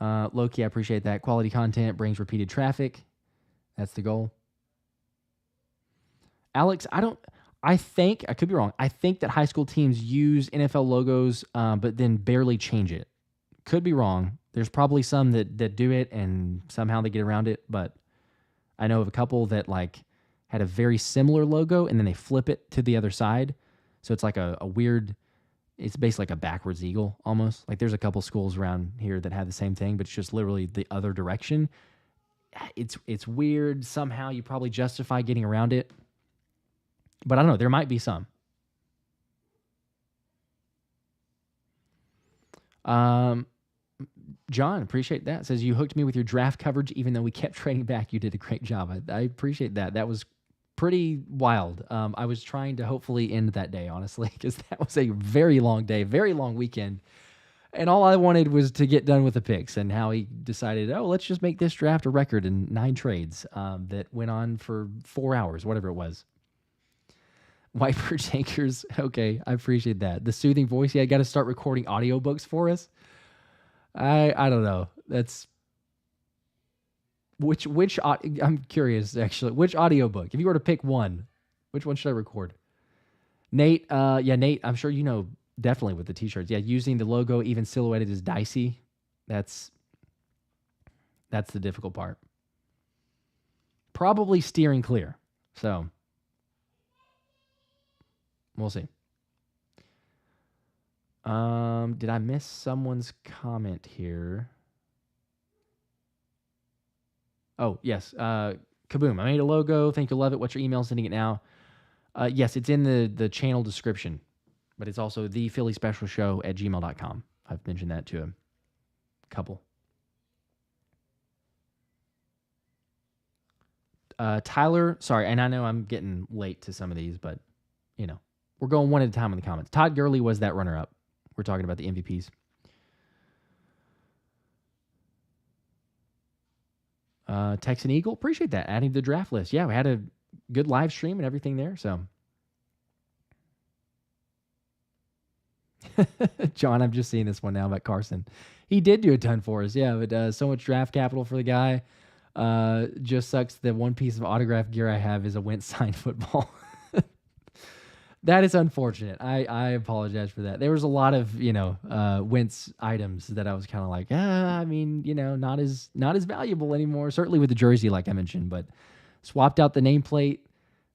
Loki, I appreciate that. Quality content brings repeated traffic. That's the goal. Alex, I think, I could be wrong. I think that high school teams use NFL logos, but then barely change it. Could be wrong. There's probably some that do it and somehow they get around it, but I know of a couple that like had a very similar logo and then they flip it to the other side. So it's like a weird, it's basically like a backwards eagle almost. Like there's a couple schools around here that have the same thing, but it's just literally the other direction. It's weird. Somehow you probably justify getting around it. But I don't know. There might be some. John, appreciate that. Says, you hooked me with your draft coverage, even though we kept trading back. You did a great job. I appreciate that. That was pretty wild. I was trying to hopefully end that day, honestly, because that was a very long day, very long weekend. And all I wanted was to get done with the picks. And Howie decided, let's just make this draft a record in 9 trades that went on for 4 hours, whatever it was. Wiper Tankers. Okay, I appreciate that. The soothing voice. Yeah, I got to start recording audiobooks for us. I don't know. That's which I'm curious actually. Which audiobook? If you were to pick one, which one should I record? Nate, Nate, I'm sure you know definitely with the t-shirts. Yeah, using the logo even silhouetted is dicey. That's the difficult part. Probably steering clear. So we'll see. Did I miss someone's comment here? Oh, yes. Kaboom. I made a logo. Think you'll love it. What's your email? Sending it now. Yes, it's in the channel description, but it's also the Philly Special Show at gmail.com. I've mentioned that to a couple. Tyler, sorry, and I know I'm getting late to some of these, but, we're going one at a time in the comments. Todd Gurley was that runner-up. We're talking about the MVPs. Texan Eagle, appreciate that. Adding to the draft list. Yeah, we had a good live stream and everything there. So, John, I'm just seeing this one now about Carson. He did do a ton for us. Yeah, but so much draft capital for the guy. Just sucks that one piece of autograph gear I have is a Wentz signed football. That is unfortunate. I apologize for that. There was a lot of, Wentz items that I was kind of like, not as valuable anymore. Certainly with the jersey, like I mentioned, but swapped out the nameplate.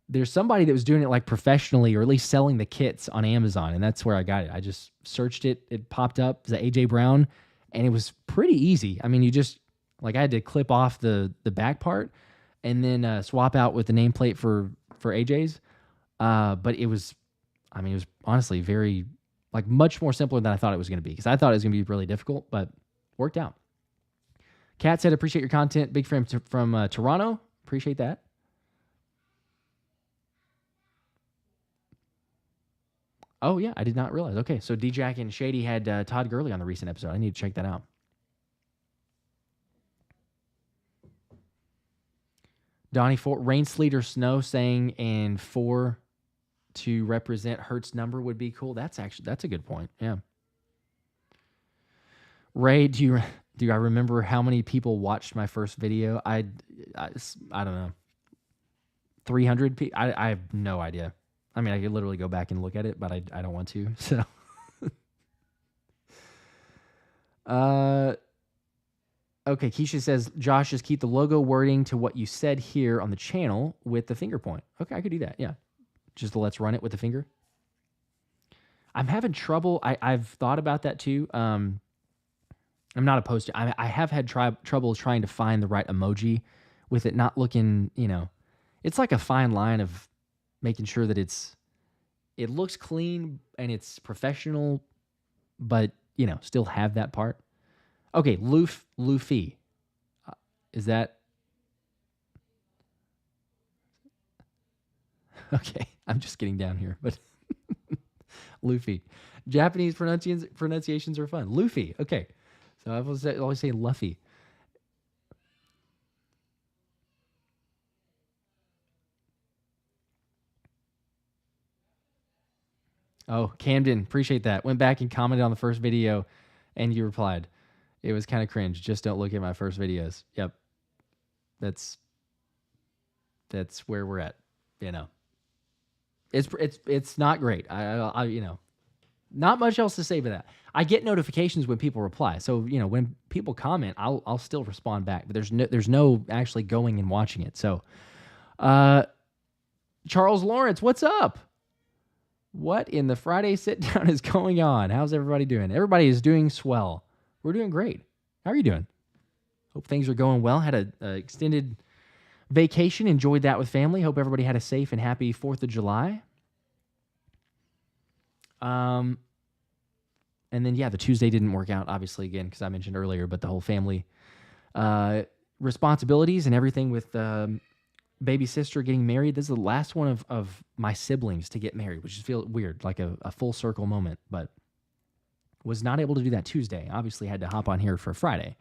There's somebody that was doing it like professionally, or at least selling the kits on Amazon, and that's where I got it. I just searched it. It popped up as AJ Brown, and it was pretty easy. I mean, you just, like, I had to clip off the back part and then swap out with the nameplate for AJ's. But it was honestly very, like, much more simpler than I thought it was going to be, because I thought it was going to be really difficult, but worked out. Kat said, appreciate your content. Big fan from Toronto. Appreciate that. Oh, yeah, I did not realize. Okay, so D-Jack and Shady had Todd Gurley on the recent episode. I need to check that out. Donnie Fort, rain, sleet, or snow, saying and 4 to represent Hurt's number would be cool. That's a good point. Yeah. Ray, do I remember how many people watched my first video? I don't know. 300 people? I have no idea. I mean, I could literally go back and look at it, but I don't want to. So, okay. Keisha says, Josh, just keep the logo wording to what you said here on the channel with the finger point. Okay, I could do that. Yeah. Just let's run it with the finger. I'm having trouble. I've thought about that too. I'm not opposed to. I have had trouble trying to find the right emoji with it not looking. It's like a fine line of making sure that it looks clean and it's professional, but still have that part. Okay, Luffy. Is that okay? I'm just getting down here, but Luffy. Japanese pronunciations are fun. Luffy. Okay. So I always say Luffy. Oh, Camden, appreciate that. Went back and commented on the first video, and you replied. It was kind of cringe. Just don't look at my first videos. Yep. That's where we're at. You know. It's not great. I not much else to say about that. I get notifications when people reply. So, when people comment, I'll still respond back, but there's no actually going and watching it. So, Charles Lawrence, what's up? What in the Friday sit down is going on? How's everybody doing? Everybody is doing swell. We're doing great. How are you doing? Hope things are going well. Had a extended vacation. Enjoyed that with family. Hope everybody had a safe and happy 4th of July. And then, the Tuesday didn't work out, obviously, again, because I mentioned earlier, but the whole family responsibilities and everything with baby sister getting married. This is the last one of my siblings to get married, which feels weird, like a full circle moment, but was not able to do that Tuesday. Obviously had to hop on here for Friday,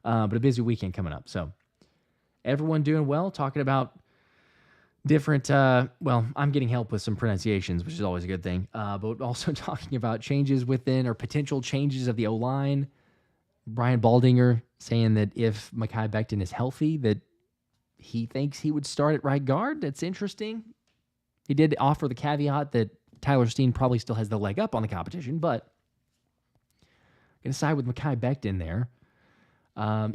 but a busy weekend coming up. So everyone doing well, talking about different, I'm getting help with some pronunciations, which is always a good thing, but also talking about changes within or potential changes of the O-line. Brian Baldinger saying that if Mekhi Becton is healthy, that he thinks he would start at right guard. That's interesting. He did offer the caveat that Tyler Steen probably still has the leg up on the competition, but going to side with Mekhi Becton there.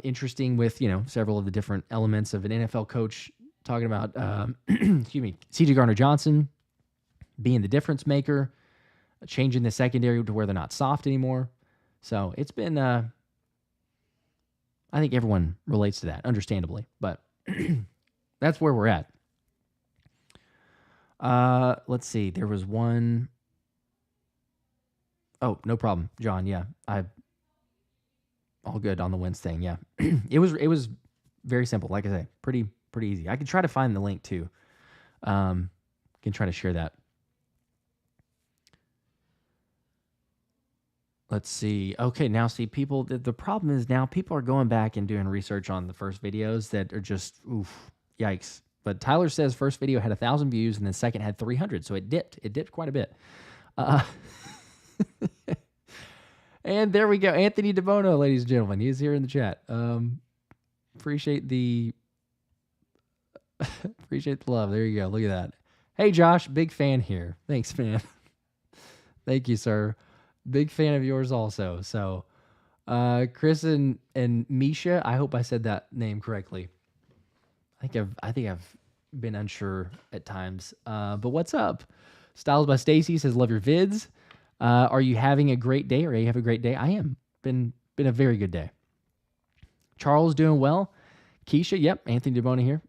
Interesting with, several of the different elements of an NFL coach talking about, C.J. Gardner-Johnson being the difference maker, changing the secondary to where they're not soft anymore. So it's been, I think everyone relates to that, understandably, but that's where we're at. Let's see. There was one. Oh, no problem, John. Yeah, all good on the wins thing. Yeah, it was very simple. Like I say, pretty easy. I can try to find the link too. Can try to share that. Let's see. Okay, now see people. The problem is now people are going back and doing research on the first videos that are just yikes. But Tyler says first video had 1,000 views and then second had 300, so it dipped. It dipped quite a bit. And there we go. Anthony DeBono, ladies and gentlemen, he's here in the chat. Appreciate the love. There you go. Look at that. Hey, Josh, big fan here. Thanks, man. Thank you, sir. Big fan of yours also. So, Chris and Misha, I hope I said that name correctly. I think I've been unsure at times. But what's up? Styles by Stacy says, love your vids. Are you having a great day, or you have a great day? I am. Been a very good day. Charles doing well. Keisha, yep. Anthony DeBona here.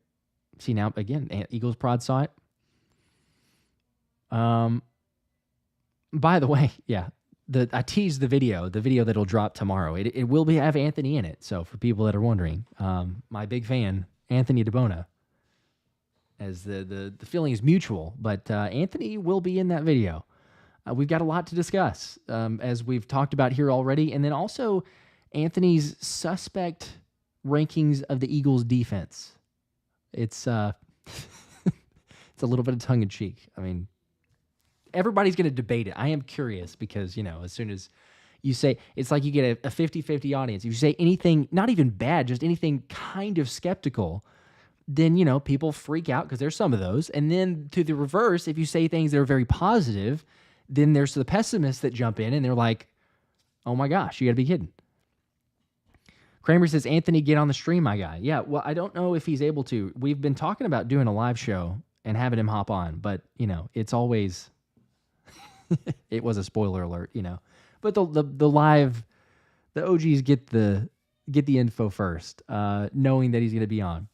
See now again, Eagles Prod saw it. By the way, yeah. I teased the video that'll drop tomorrow. It will have Anthony in it. So for people that are wondering, my big fan, Anthony DeBona, as the feeling is mutual, but Anthony will be in that video. We've got a lot to discuss, as we've talked about here already, and then also Anthony's suspect rankings of the Eagles defense. It's it's a little bit of tongue in cheek. I mean, everybody's going to debate it. I am curious because, as soon as you say, it's like you get a 50-50 audience. If you say anything, not even bad, just anything kind of skeptical, then, people freak out because there's some of those. And then to the reverse, if you say things that are very positive, then there's the pessimists that jump in and they're like, oh my gosh, you got to be kidding. Kramer says, Anthony, get on the stream, my guy. Yeah, well, I don't know if he's able to. We've been talking about doing a live show and having him hop on, but, it's always... it was a spoiler alert, but the live, the OGs get the info first, knowing that he's going to be on.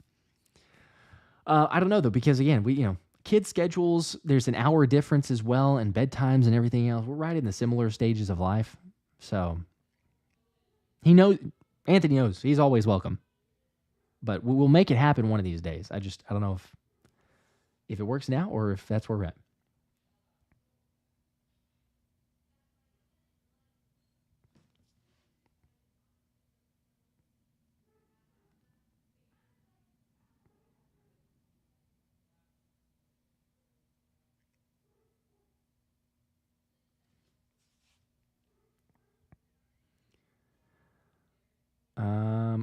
I don't know though, because again, we, kids schedules, there's an hour difference as well, and bedtimes and everything else. We're right in the similar stages of life. So Anthony knows he's always welcome, but we'll make it happen one of these days. I don't know if it works now or if that's where we're at.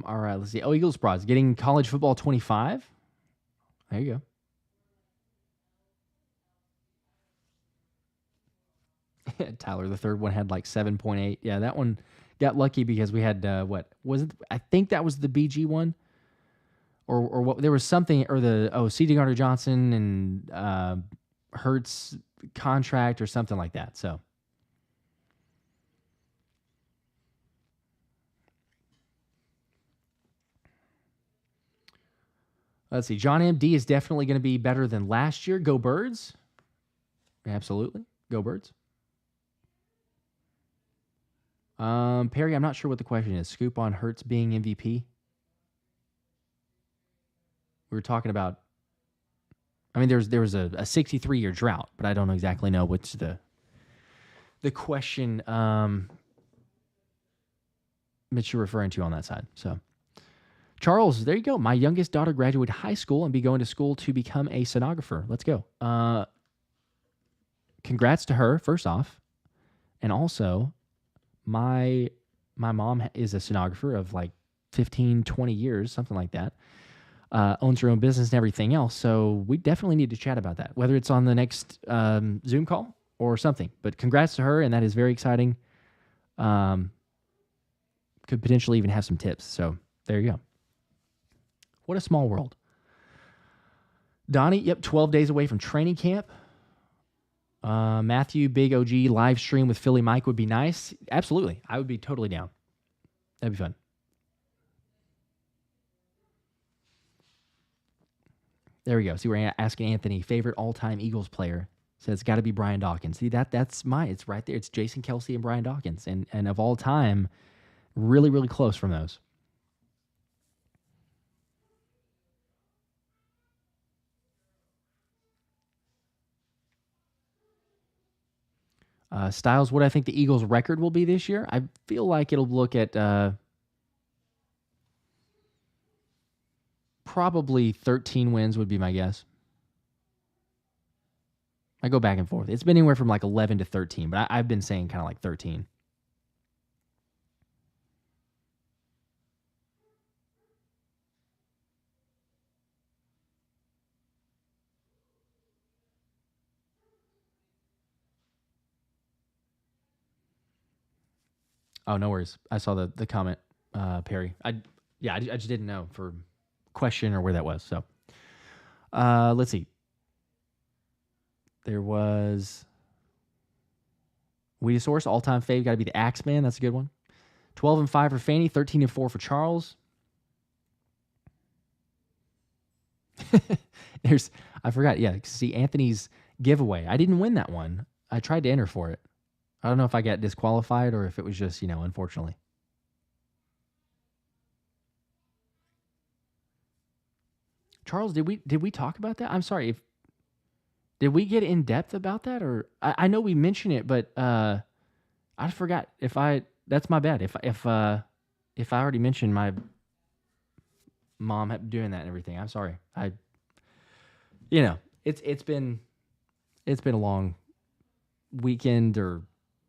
All right, let's see. Oh, Eagles Prize. Getting college football 25. There you go. Tyler, the third one had like 7.8. Yeah, that one got lucky because we had, what was it? I think that was the BG one. Or what? There was something, or C.D. Gardner Johnson and Hertz contract or something like that. So. Let's see. John M.D. is definitely going to be better than last year. Go Birds. Absolutely. Go Birds. Perry, I'm not sure what the question is. Scoop on Hertz being MVP. We were talking about. I mean, there was a 63-year drought, but I don't exactly know what's the question that you're referring to on that side. So, Charles, there you go. My youngest daughter graduated high school and be going to school to become a sonographer. Let's go. Congrats to her, first off. And also, my mom is a sonographer of like 15, 20 years, something like that. Owns her own business and everything else. So we definitely need to chat about that, whether it's on the next Zoom call or something. But congrats to her, and that is very exciting. Could potentially even have some tips. So there you go. What a small world. Donnie, 12 days away from training camp. Matthew, Big OG, live stream with Philly Mike would be nice. Absolutely. I would be totally down. That'd be fun. There we go. See, we're asking Anthony, favorite all-time Eagles player. Says it's got to be Brian Dawkins. See, it's right there. It's Jason Kelce and Brian Dawkins. And of all time, really, really close from those. Styles, what I think the Eagles' record will be this year? I feel like it'll look at probably 13 wins would be my guess. I go back and forth. It's been anywhere from like 11 to 13, but I've been saying kind of like 13. Oh, no worries. I saw the comment, Perry. I just didn't know for question or where that was. So, let's see. There was Weedosaurus, all-time fave. Got to be the Axeman. That's a good one. 12-5 for Fanny. 13-4 for Charles. I forgot. Yeah, see Anthony's giveaway. I didn't win that one. I tried to enter for it. I don't know if I got disqualified or if it was just, unfortunately. Charles, did we talk about that? I'm sorry. Did we get in depth about that, or I know we mentioned it, but I forgot that's my bad. If I already mentioned my mom doing that and everything, I'm sorry. It's been a long weekend or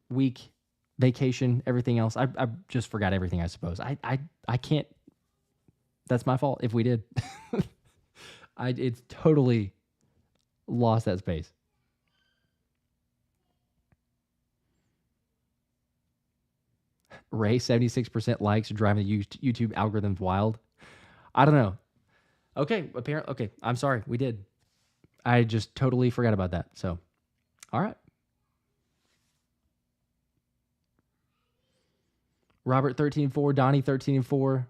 week, vacation, everything else. I just forgot everything, I suppose. I can't. That's my fault if we did. It's totally lost that space. Ray, 76% likes, driving the YouTube algorithms wild. I don't know. Okay, apparently. Okay, I'm sorry. We did. I just totally forgot about that. So, all right. Robert 13-4, Donnie 13-4.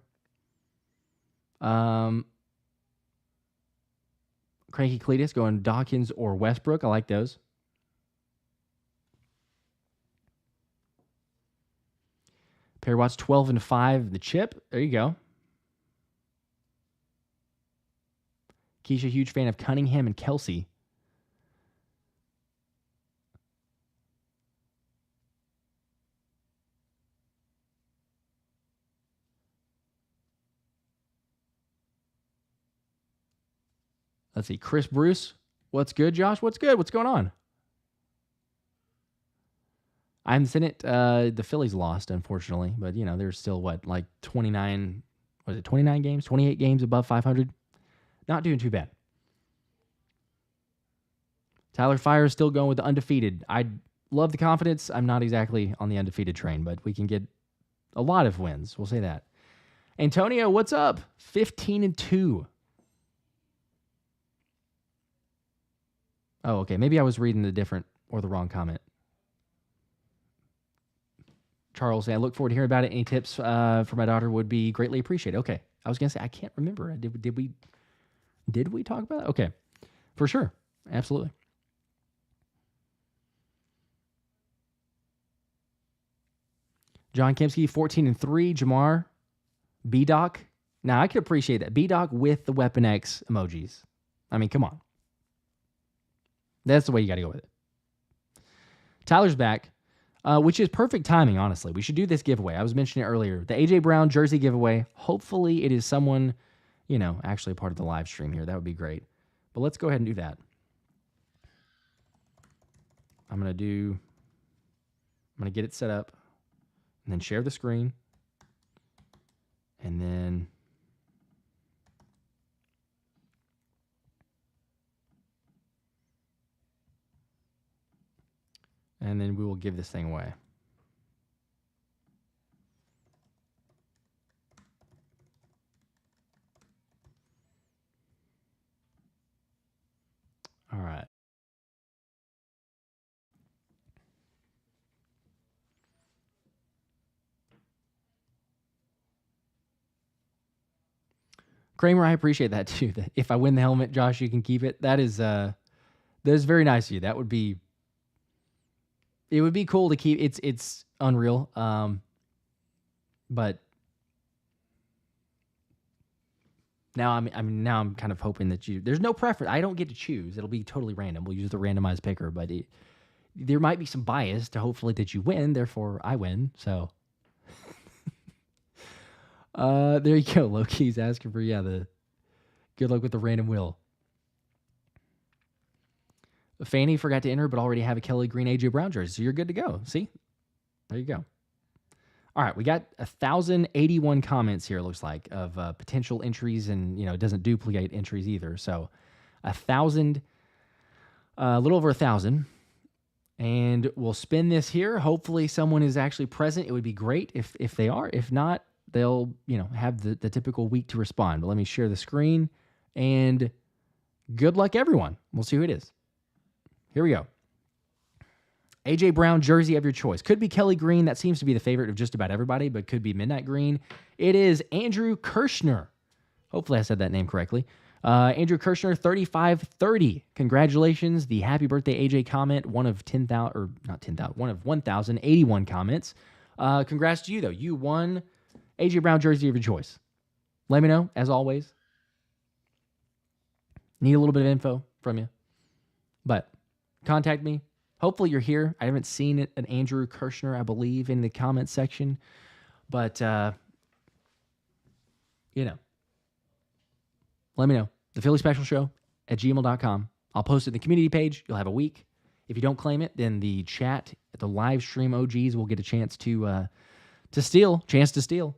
Cranky Cletus going Dawkins or Westbrook. I like those. Perry Watts 12-5. The chip. There you go. Keisha, huge fan of Cunningham and Kelce. Let's see. Chris Bruce. What's good, Josh? What's good? What's going on? I'm in it. The Phillies lost, unfortunately. But, there's still, 29 was it 29 games, 28 games above 500. Not doing too bad. Tyler Fire is still going with the undefeated. I love the confidence. I'm not exactly on the undefeated train, but we can get a lot of wins. We'll say that. Antonio, what's up? 15-2. Oh, okay. Maybe I was reading the different or the wrong comment. Charles, I look forward to hearing about it. Any tips for my daughter would be greatly appreciated. Okay. I was going to say, I can't remember. Did we talk about it? Okay. For sure. Absolutely. John Kemsky, 14-3. Jamar, B-Doc. Now, I could appreciate that. B-Doc with the Weapon X emojis. I mean, come on. That's the way you got to go with it. Tyler's back, which is perfect timing, honestly. We should do this giveaway. I was mentioning it earlier. The A.J. Brown jersey giveaway. Hopefully, it is someone, actually part of the live stream here. That would be great. But let's go ahead and do that. I'm going to get it set up. And then share the screen. And then we will give this thing away. All right. Kramer, I appreciate that too. That if I win the helmet, Josh, you can keep it. That is very nice of you. It would be cool to keep. It's unreal. But now I'm kind of hoping that there's no preference. I don't get to choose. It'll be totally random. We'll use the randomized picker, but there might be some bias to hopefully that you win. Therefore, I win. So. There you go. Loki's asking for, the good luck with the random wheel. Fanny forgot to enter, but already have a Kelee green AJ Brown jersey. So you're good to go. See? There you go. All right. We got 1,081 comments here, it looks like, of potential entries, and, it doesn't duplicate entries either. So 1,000, a little over 1,000. And we'll spin this here. Hopefully someone is actually present. It would be great if they are. If not, they'll, have the typical week to respond. But let me share the screen, and good luck, everyone. We'll see who it is. Here we go. AJ Brown jersey of your choice. Could be Kelee green. That seems to be the favorite of just about everybody, but could be midnight green. It is Andrew Kirshner. Hopefully I said that name correctly. Andrew Kirshner, 3530. Congratulations. The happy birthday AJ comment, one of 10,000, or not 10,000, one of 1,081 comments. Congrats to you, though. You won AJ Brown jersey of your choice. Let me know, as always. Need a little bit of info from you. But contact me. Hopefully you're here. I haven't seen an Andrew Kirshner, I believe, in the comments section. But, let me know. The Philly Special Show at gmail.com. I'll post it in the community page. You'll have a week. If you don't claim it, then the chat, the live stream OGs will get a chance to steal. Chance to steal.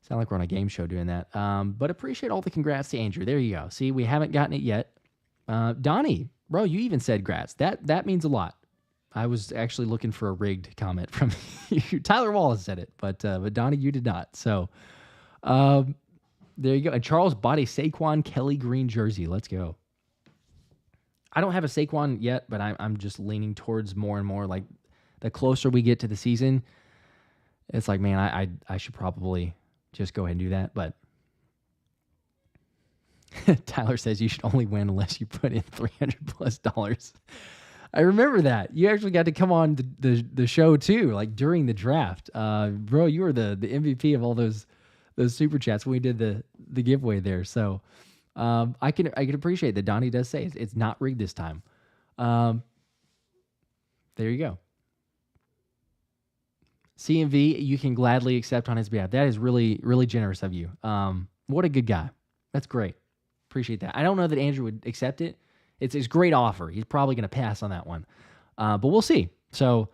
Sound like we're on a game show doing that. But appreciate all the congrats to Andrew. There you go. See, we haven't gotten it yet. Donnie, bro, you even said grats. That means a lot. I was actually looking for a rigged comment from you. Tyler Wallace said it, but Donnie, you did not. So there you go. And Charles bought a Saquon Kelee green jersey. Let's go. I don't have a Saquon yet, but I'm just leaning towards more and more. Like, the closer we get to the season, it's like, man, I should probably just go ahead and do that. But Tyler says you should only win unless you put in $300+. I remember that. You actually got to come on the show too, like during the draft. Bro, you were the MVP of all those super chats when we did the giveaway there. So I can appreciate that Donnie does say it's not rigged this time. There you go. CMV, you can gladly accept on his behalf. That is really, really generous of you. What a good guy. That's great. Appreciate that. I don't know that Andrew would accept it. It's a great offer. He's probably going to pass on that one. But we'll see. So,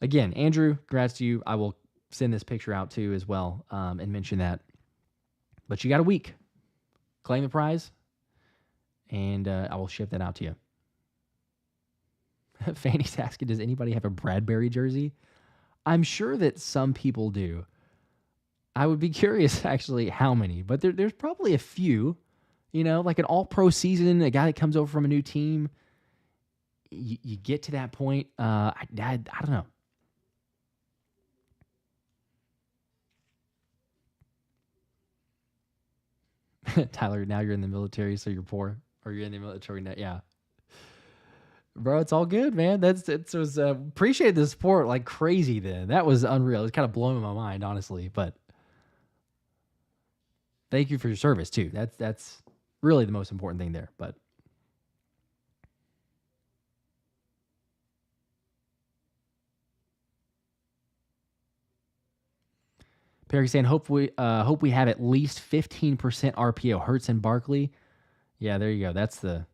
again, Andrew, congrats to you. I will send this picture out too as well and mention that. But you got a week. Claim the prize, and I will ship that out to you. Fanny's asking, does anybody have a Bradberry jersey? I'm sure that some people do. I would be curious, actually, how many. But there's probably a few. You know, like an all-pro season, a guy that comes over from a new team. You get to that point. I don't know. Tyler, now you're in the military, so you're poor. Or you're in the military now. Yeah. Bro, it's all good, man. It was appreciate the support like crazy then. That was unreal. It was kind of blowing my mind, honestly. But thank you for your service too. That's really the most important thing there. But Perry saying, hope we have at least 15% RPO. Hurts and Barkley. Yeah, there you go. That's the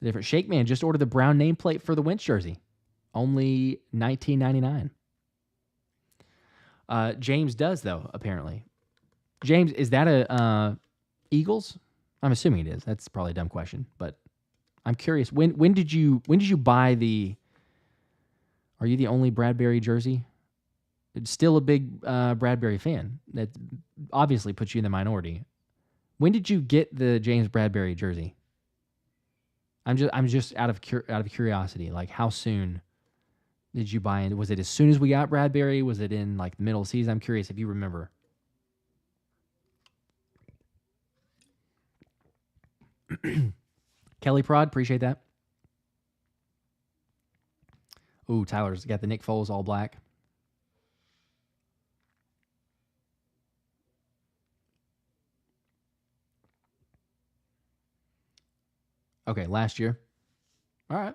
different. Shake Man just ordered the brown nameplate for the Wentz jersey. Only $19.99. James does, though, apparently. James, is that a Eagles? I'm assuming it is. That's probably a dumb question, but I'm curious. When did you buy the? Are you the only Bradberry jersey? It's still a big Bradberry fan. That obviously puts you in the minority. When did you get the James Bradberry jersey? I'm just out of curiosity. Like, how soon did you buy it? Was it as soon as we got Bradberry? Was it in like the middle of the season? I'm curious if you remember. Kelly Prod, appreciate that. Ooh, Tyler's got the Nick Foles all black. Okay, last year. All right.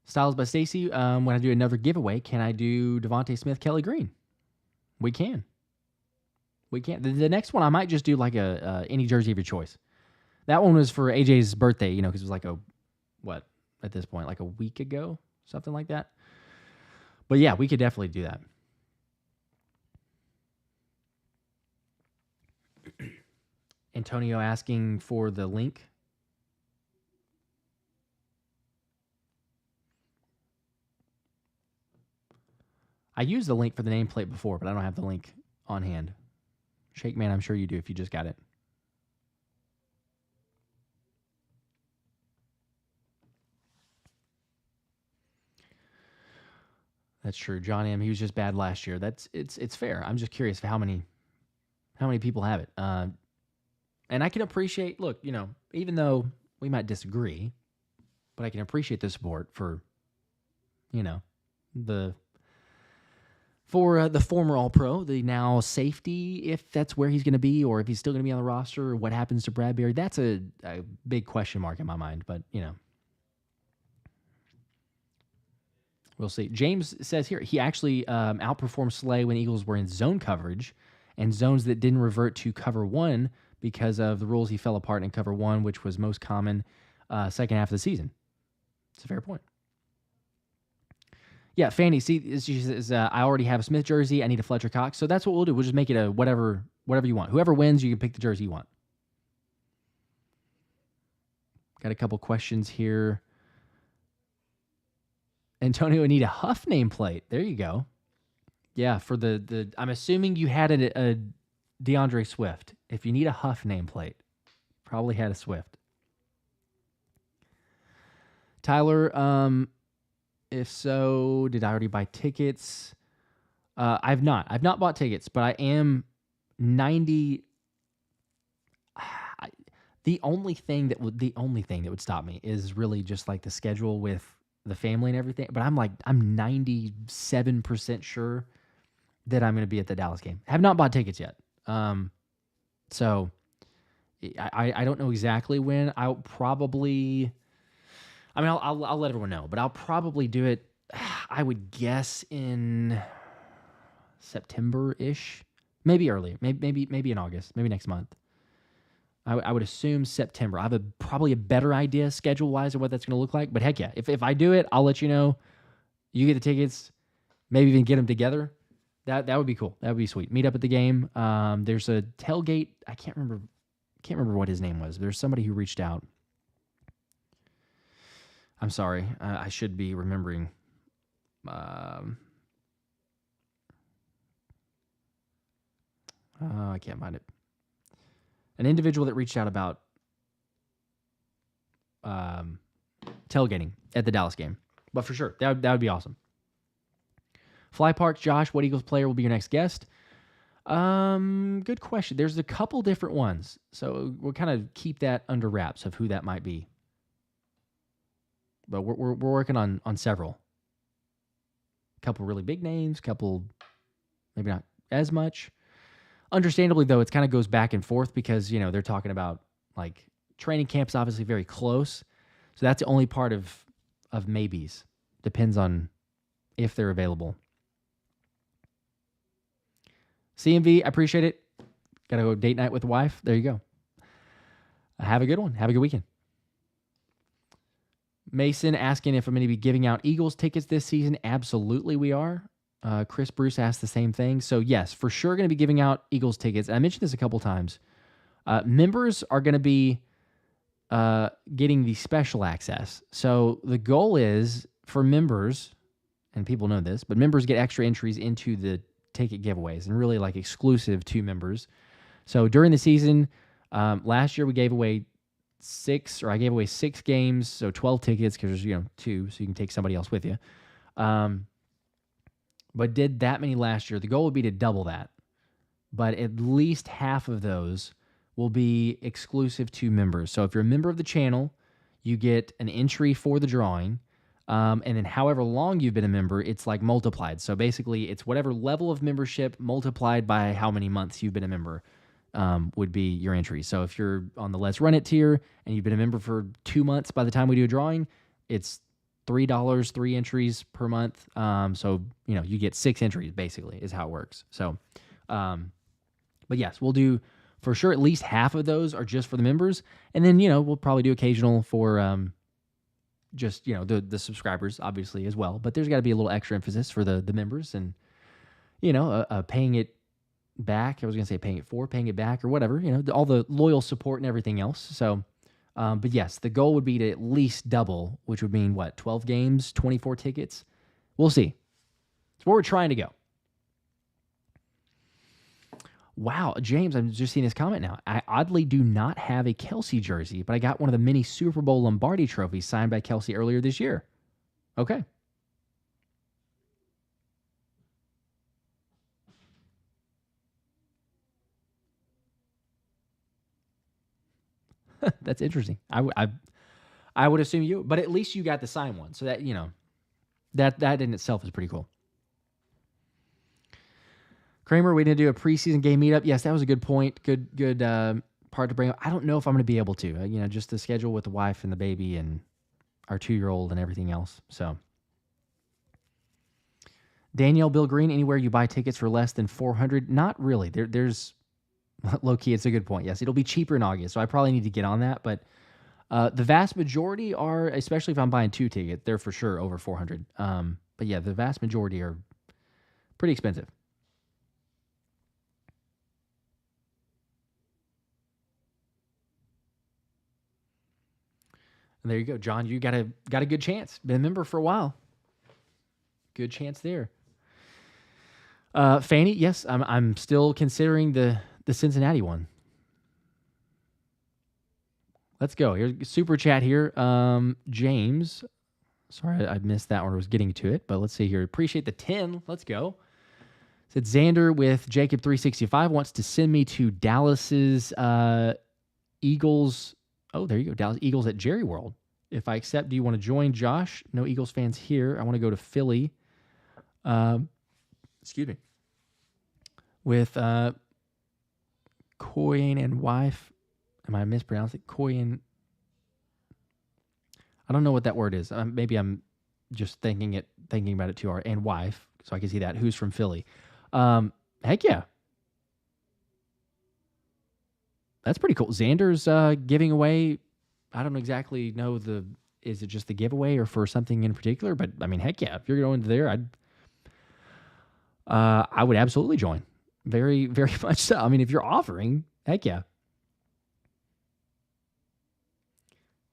Styles by Stacy. When I do another giveaway, can I do Devontae Smith, Kelly Green? We can. The next one, I might just do like a any jersey of your choice. That one was for AJ's birthday, because it was like at this point, like a week ago, something like that. But yeah, we could definitely do that. Antonio asking for the link. I used the link for the nameplate before, but I don't have the link on hand. Shake Man, I'm sure you do if you just got it. That's true. John M. He was just bad last year. It's fair. I'm just curious of how many people have it. And I can appreciate. Look, even though we might disagree, but I can appreciate the support for, the former All-Pro, the now safety, if that's where he's going to be, or if he's still going to be on the roster, or what happens to Bradberry. That's a big question mark in my mind. But we'll see. James says here he actually outperformed Slay when Eagles were in zone coverage and zones that didn't revert to cover one because of the rules. He fell apart in cover one, which was most common second half of the season. It's a fair point. Yeah, Fanny, see, she says, I already have a Smith jersey. I need a Fletcher Cox. So that's what we'll do. We'll just make it a whatever you want. Whoever wins, you can pick the jersey you want. Got a couple questions here. Antonio, I need a Huff nameplate. There you go. Yeah, for the I'm assuming you had a DeAndre Swift. If you need a Huff nameplate, probably had a Swift. Tyler, if so, did I already buy tickets? I've not bought tickets, but I am 90. The only thing that would stop me is really just like the schedule with the family and everything. But I'm 97% sure that I'm going to be at the Dallas game. Have not bought tickets yet. So I don't know exactly when. I'll probably. I mean, I'll let everyone know, but I'll probably do it. I would guess in September-ish, maybe earlier, maybe in August, maybe next month. I would assume September. I have probably a better idea schedule-wise of what that's going to look like. But heck yeah, if I do it, I'll let you know. You get the tickets, maybe even get them together. That would be cool. That would be sweet. Meet up at the game. There's a tailgate. I can't remember what his name was. There's somebody who reached out. I'm sorry. I should be remembering. I can't find it. An individual that reached out about tailgating at the Dallas game. But for sure, that would be awesome. Fly Park, Josh, what Eagles player will be your next guest? Good question. There's a couple different ones, so we'll kind of keep that under wraps of who that might be. But we're working on several. A couple really big names, couple maybe not as much. Understandably, though, it kind of goes back and forth because, they're talking about, like, training camp's obviously very close. So that's the only part of maybes. Depends on if they're available. CMV, I appreciate it. Got to go date night with the wife. There you go. Have a good one. Have a good weekend. Mason asking if I'm going to be giving out Eagles tickets this season. Absolutely we are. Chris Bruce asked the same thing. So yes, for sure going to be giving out Eagles tickets. I mentioned this a couple times. Members are going to be getting the special access. So the goal is for members, and people know this, but members get extra entries into the ticket giveaways and really like exclusive to members. So during the season, last year we gave away I gave away 6 games, so 12 tickets because there's 2, so you can take somebody else with you. But did that many last year. The goal would be to double that, but at least half of those will be exclusive to members. So if you're a member of the channel, you get an entry for the drawing, and then however long you've been a member, it's like multiplied. So basically, it's whatever level of membership multiplied by how many months you've been a member. Would be your entry. So if you're on the Let's Run It tier and you've been a member for 2 months by the time we do a drawing, it's $3, 3 entries per month. So, you get 6 entries basically is how it works. So, but yes, we'll do for sure at least half of those are just for the members. And then, we'll probably do occasional for just, the subscribers obviously as well. But there's got to be a little extra emphasis for the members and, paying it back. I was going to say paying it back or whatever, all the loyal support and everything else. So, but yes, the goal would be to at least double, which would mean 12 games, 24 tickets. We'll see. It's where we're trying to go. Wow, James, I'm just seeing this comment now. I oddly do not have a Kelce jersey, but I got one of the mini Super Bowl Lombardi trophies signed by Kelce earlier this year. Okay. That's interesting. I would assume you, but at least you got the signed one. So that, that in itself is pretty cool. Kramer, we didn't do a preseason game meetup. Yes, that was a good point. Good part to bring up. I don't know if I'm going to be able to, just the schedule with the wife and the baby and our 2-year-old and everything else. So Danielle, Bill Green, anywhere you buy tickets for less than $400? Not really. There's low key, it's a good point. Yes, it'll be cheaper in August, so I probably need to get on that. But the vast majority are, especially if I'm buying 2 tickets, they're for sure over $400. But yeah, the vast majority are pretty expensive. And there you go, John. You got a good chance. Been a member for a while. Good chance there. Fanny, yes, I'm still considering the Cincinnati one. Let's go. Here's super chat here. James. Sorry, I missed that one. I was getting to it, but let's see here. Appreciate the 10. Let's go. Said Xander with Jacob365 wants to send me to Dallas's Eagles. Oh, there you go. Dallas Eagles at Jerry World. If I accept, do you want to join, Josh? No Eagles fans here. I want to go to Philly. Excuse me. With Quinyon and wife. Am I mispronouncing it? Quinyon. I don't know what that word is. Maybe I'm just thinking about it too hard. And wife, so I can see that. Who's from Philly? Heck yeah. That's pretty cool. Xander's giving away. I don't exactly know the is it just the giveaway or for something in particular? But I mean, heck yeah, if you're going there, I would absolutely join. Very, very much so. I mean, if you're offering, heck yeah.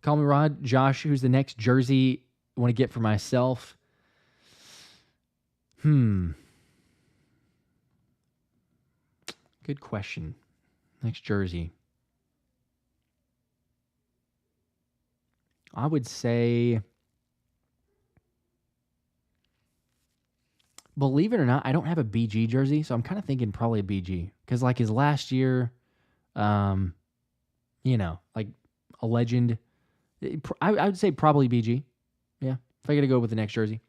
Call me Rod. Josh, who's the next jersey I want to get for myself? Good question. Next jersey. I would say, believe it or not, I don't have a BG jersey, so I'm kind of thinking probably a BG. Because like his last year, like a legend, I would say probably BG. Yeah, if I got to go with the next jersey.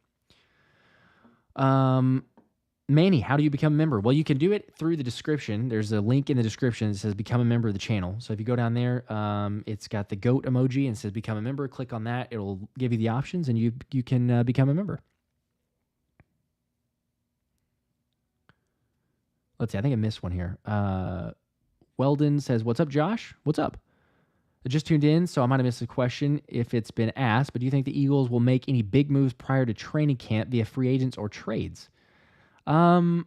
Manny, how do you become a member? Well, you can do it through the description. There's a link in the description that says become a member of the channel. So if you go down there, it's got the goat emoji and says become a member. Click on that. It'll give you the options and you can become a member. Let's see. I think I missed one here. Weldon says, what's up, Josh? What's up? I just tuned in, so I might have missed a question if it's been asked, but do you think the Eagles will make any big moves prior to training camp via free agents or trades? I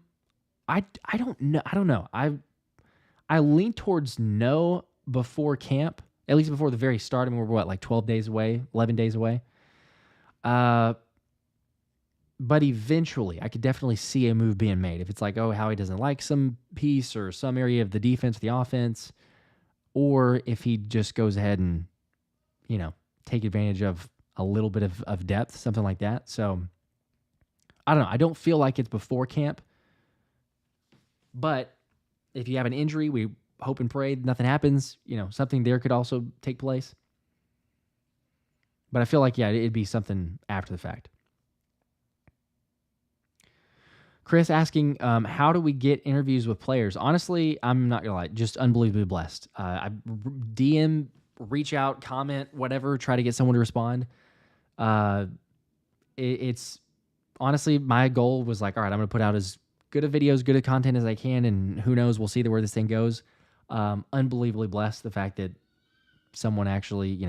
don't know. I don't know. I lean towards no before camp, at least before the very start. I mean, we're like 12 days away, 11 days away. But eventually I could definitely see a move being made. If it's like, oh, Howie doesn't like some piece or some area of the defense, the offense, or if he just goes ahead and, take advantage of a little bit of depth, something like that. So I don't know. I don't feel like it's before camp. But if you have an injury, we hope and pray nothing happens. Something there could also take place. But I feel like, yeah, it'd be something after the fact. Chris asking, how do we get interviews with players? Honestly, I'm not going to lie, just unbelievably blessed. I DM, reach out, comment, whatever, try to get someone to respond. It's honestly, my goal was like, all right, I'm going to put out as good of videos, good of content as I can, and who knows, we'll see where this thing goes. Unbelievably blessed the fact that someone actually,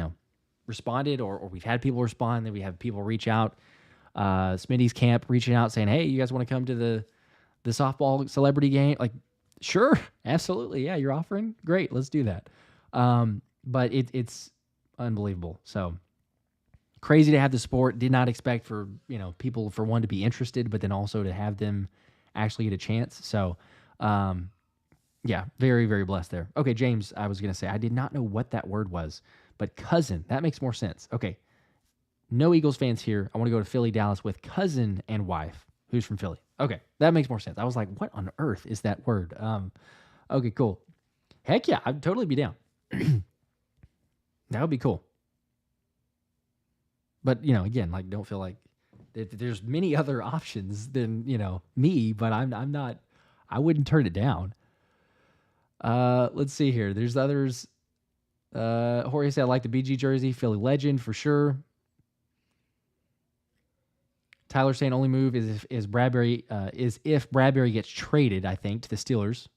responded, or we've had people respond, that we have people reach out. Smitty's camp reaching out saying, hey, you guys want to come to the softball celebrity game? Like, sure, absolutely. Yeah, you're offering? Great, let's do that. But it's unbelievable. So crazy to have the sport. Did not expect for, people, for one, to be interested, but then also to have them actually get a chance. So, yeah, very, very blessed there. Okay, James, I was going to say, I did not know what that word was, but cousin, that makes more sense. Okay. No Eagles fans here. I want to go to Philly, Dallas with cousin and wife who's from Philly. Okay, that makes more sense. I was like, what on earth is that word? Okay, cool. Heck yeah, I'd totally be down. That would be cool. But, again, like, don't feel like there's many other options than, me, but I'm not, I wouldn't turn it down. Let's see here. There's others. Jorge said, I like the BG jersey, Philly legend for sure. Tyler saying only move is if Bradberry gets traded, I think, to the Steelers.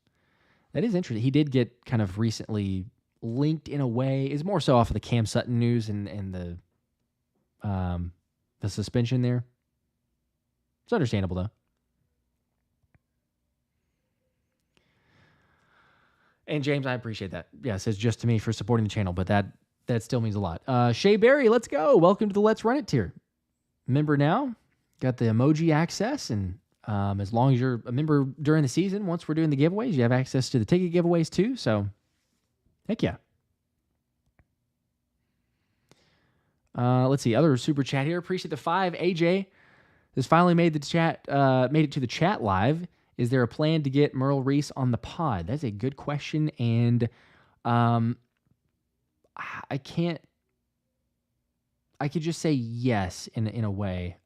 That is interesting. He did get kind of recently linked in a way. It's more so off of the Cam Sutton news and the suspension there. It's understandable though. And James, I appreciate that. Yeah, it says just to me for supporting the channel, but that still means a lot. Shea Berry, let's go. Welcome to the Let's Run It tier. Member now. Got the emoji access, and as long as you're a member during the season, once we're doing the giveaways, you have access to the ticket giveaways too. So, heck yeah. Let's see, other super chat here. Appreciate the 5. AJ has finally made it to the chat live. Is there a plan to get Merle Reese on the pod? That's a good question, and I could just say yes in a way.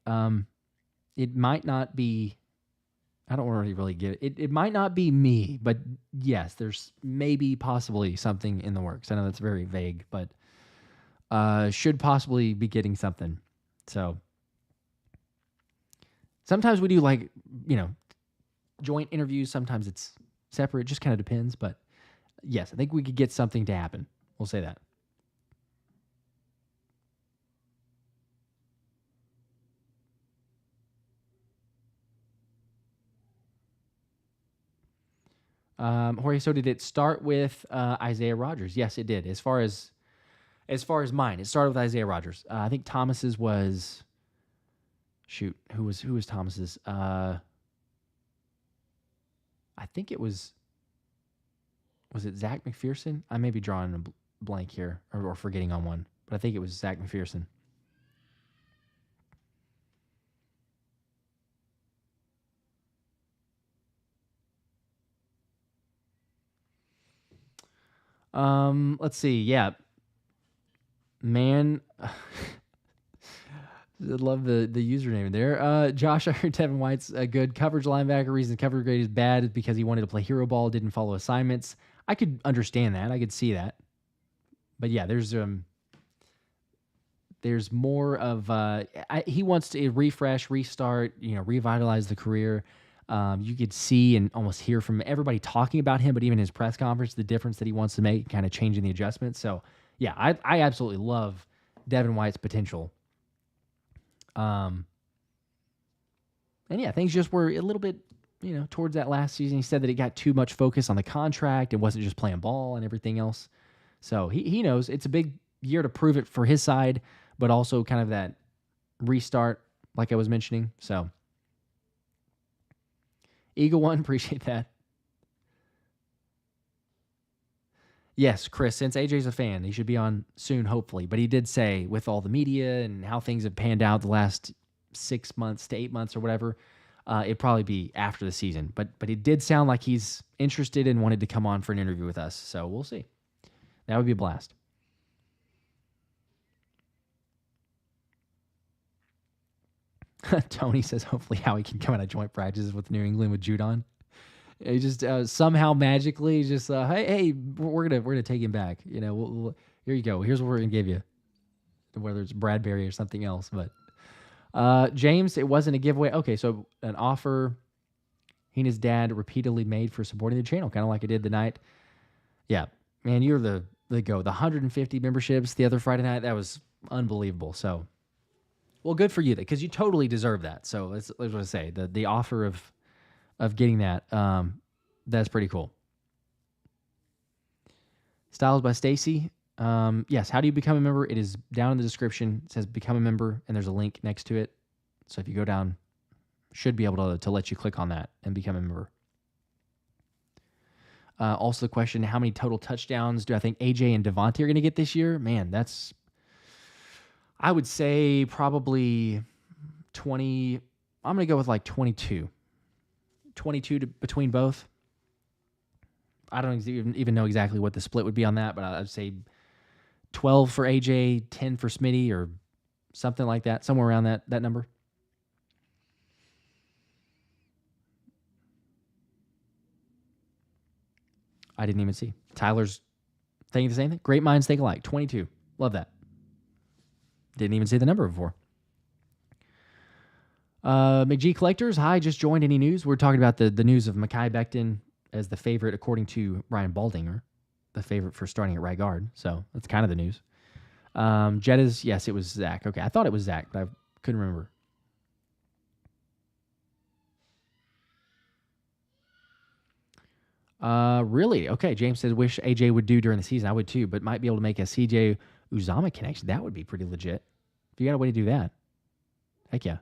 It might not be, I don't want to really give it. It might not be me, but yes, there's maybe possibly something in the works. I know that's very vague, but should possibly be getting something. So sometimes we do like, joint interviews. Sometimes it's separate. It just kind of depends. But yes, I think we could get something to happen. We'll say that. Jorge, so did it start with Isaiah Rodgers? Yes, it did. As far as mine, it started with Isaiah Rodgers. I think Thomas's was who was Thomas's? I think it was it Zach McPherson? I may be drawing a blank here or forgetting on one, but I think it was Zach McPherson. Let's see. Yeah. Man, I love the username there. Josh, I heard Devin White's a good coverage linebacker. Reason coverage grade is bad is because he wanted to play hero ball, didn't follow assignments. I could understand that. I could see that. But yeah, there's more of he wants to refresh, restart, revitalize the career. You could see and almost hear from everybody talking about him, but even his press conference, the difference that he wants to make, kind of changing the adjustments. So yeah, I absolutely love Devin White's potential. And yeah, things just were a little bit, towards that last season. He said that it got too much focus on the contract and wasn't just playing ball and everything else. So he knows it's a big year to prove it for his side, but also kind of that restart, like I was mentioning. So Eagle One, appreciate that. Yes, Chris, since AJ's a fan, he should be on soon, hopefully. But he did say, with all the media and how things have panned out the last 6 months to 8 months or whatever, it'd probably be after the season. But it did sound like he's interested and wanted to come on for an interview with us. So we'll see. That would be a blast. Tony says, hopefully Howie can come out of joint practices with New England with Judon. He just somehow magically just hey, we're gonna take him back. We'll, here you go. Here's what we're gonna give you, whether it's Bradberry or something else. But James, it wasn't a giveaway. Okay, so an offer he and his dad repeatedly made for supporting the channel, kind of like I did the night. Yeah, man, you're the go. The 150 memberships the other Friday night, that was unbelievable. So, well, good for you, because you totally deserve that. So let's what I say. The offer of getting that, that's pretty cool. Styles by Stacy. Yes, how do you become a member? It is down in the description. It says become a member, and there's a link next to it. So if you go down, should be able to let you click on that and become a member. Also the question, how many total touchdowns do I think AJ and Devontae are going to get this year? Man, I would say probably 20. I'm going to go with like 22. 22 between both. I don't even know exactly what the split would be on that, but I'd say 12 for AJ, 10 for Smitty, or something like that, somewhere around that number. I didn't even see. Tyler's thinking the same thing. Great minds think alike. 22. Love that. Didn't even see the number before. McG Collectors, hi, just joined. Any news? We're talking about the news of Mekhi Becton as the favorite, according to Ryan Baldinger, the favorite for starting at right guard. So that's kind of the news. Jetta's, yes, it was Zach. Okay, I thought it was Zach, but I couldn't remember. Really? Okay, James says, wish AJ would do during the season. I would too, but might be able to make a CJ Uzama connection. That would be pretty legit. If you got a way to do that, heck yeah.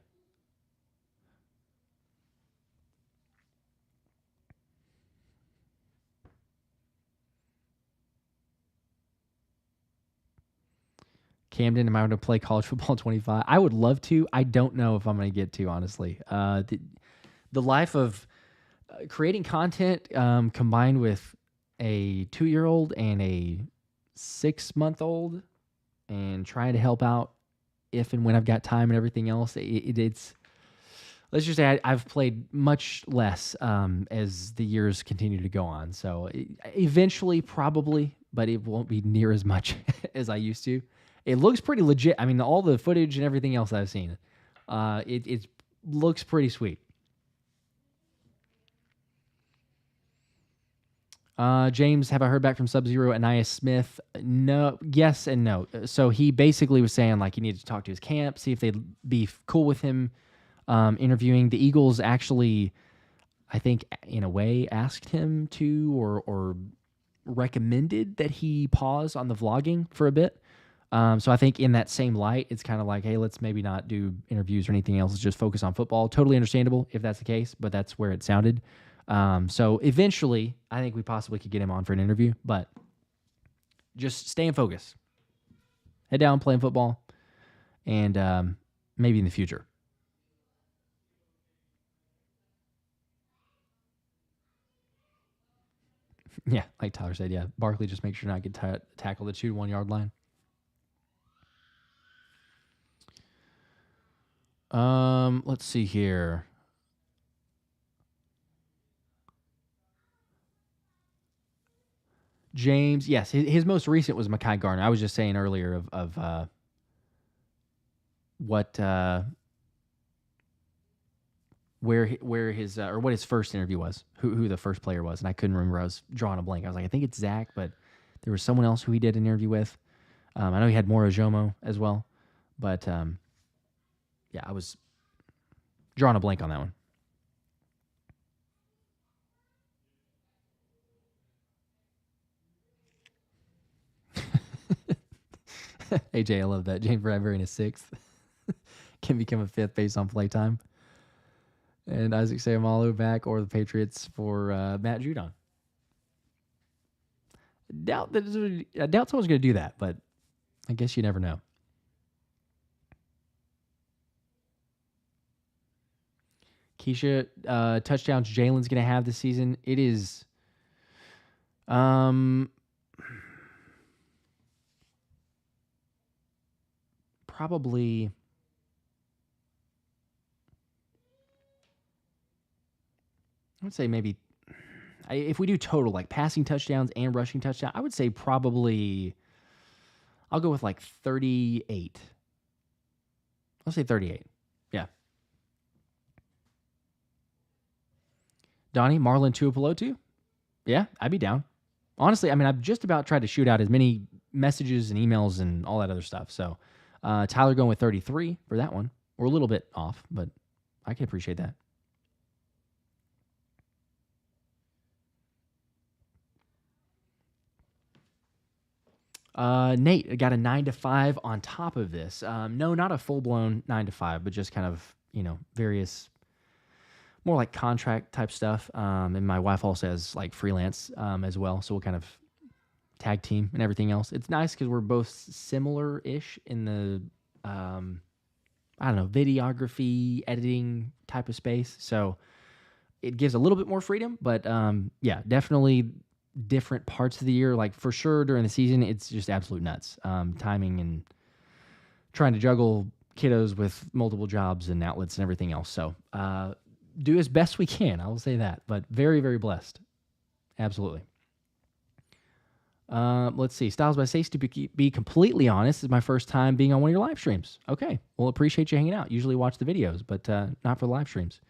Camden, am I going to play college football 25? I would love to. I don't know if I'm going to get to, honestly. The life of creating content combined with a 2-year-old and a 6-month-old and trying to help out if and when I've got time and everything else, it's... Let's just say I've played much less as the years continue to go on. So eventually, probably, but it won't be near as much as I used to. It looks pretty legit. I mean, all the footage and everything else I've seen, it looks pretty sweet. James, have I heard back from Sub-Zero and Nia Smith? No, yes and no. So he basically was saying like he needed to talk to his camp, see if they'd be cool with him interviewing. The Eagles actually, I think in a way asked him to or recommended that he pause on the vlogging for a bit. So I think in that same light, it's kind of like, hey, let's maybe not do interviews or anything else. Let's just focus on football. Totally understandable if that's the case, but that's where it sounded. So eventually, I think we possibly could get him on for an interview, but just stay in focus. Head down playing football, and maybe in the future. Yeah, like Tyler said, yeah. Barkley, just make sure not get tackled at 2 to 1 yard line. Let's see here. James, yes, his most recent was Mekhi Garner. I was just saying earlier of what where his or what his first interview was, who the first player was, and I couldn't remember. I was drawing a blank. I was like, I think it's Zach, but there was someone else who he did an interview with. I know he had Moro Jomo as well, but yeah, I was drawing a blank on that one. AJ, I love that. James Bradberry in a 6th can become a 5th based on play time. And Isaac Sayamalu back, or the Patriots for Matt Judon. I doubt someone's going to do that, but I guess you never know. Keisha, touchdowns Jalen's going to have this season. It is probably I would say maybe if we do total like passing touchdowns and rushing touchdowns, I would say probably I'll go with like 38. I'll say 38. Yeah. Donnie, Marlon Tuipulotu? Yeah, I'd be down. Honestly, I mean, I've just about tried to shoot out as many messages and emails and all that other stuff. So Tyler going with 33 for that one. We're a little bit off, but I can appreciate that. Nate got a 9 to 5 on top of this. No, not a full blown 9 to 5, but just kind of, various more like contract type stuff. And my wife also has like freelance as well. So we'll kind of tag team and everything else. It's nice because we're both similar ish in the, I don't know, videography, editing type of space. So it gives a little bit more freedom, but yeah, definitely different parts of the year. Like for sure during the season, it's just absolute nuts. Timing and trying to juggle kiddos with multiple jobs and outlets and everything else. So do as best we can. I will say that, but very, very blessed. Absolutely. Let's see. Styles by Sace, to be completely honest, this is my first time being on one of your live streams. Okay. Well, appreciate you hanging out. Usually watch the videos, but not for the live streams.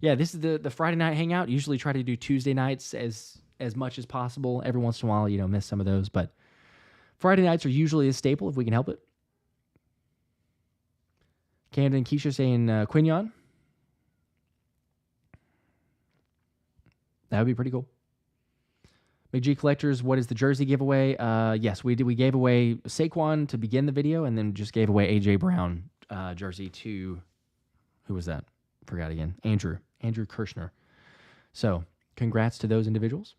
Yeah, this is the Friday night hangout. Usually try to do Tuesday nights as much as possible. Every once in a while, miss some of those, but Friday nights are usually a staple if we can help it. Camden and Keisha saying Quinyon. That would be pretty cool. McG Collectors, what is the jersey giveaway? Yes, we did. We gave away Saquon to begin the video, and then just gave away AJ Brown jersey to, who was that? Forgot again. Andrew Kirshner. So congrats to those individuals.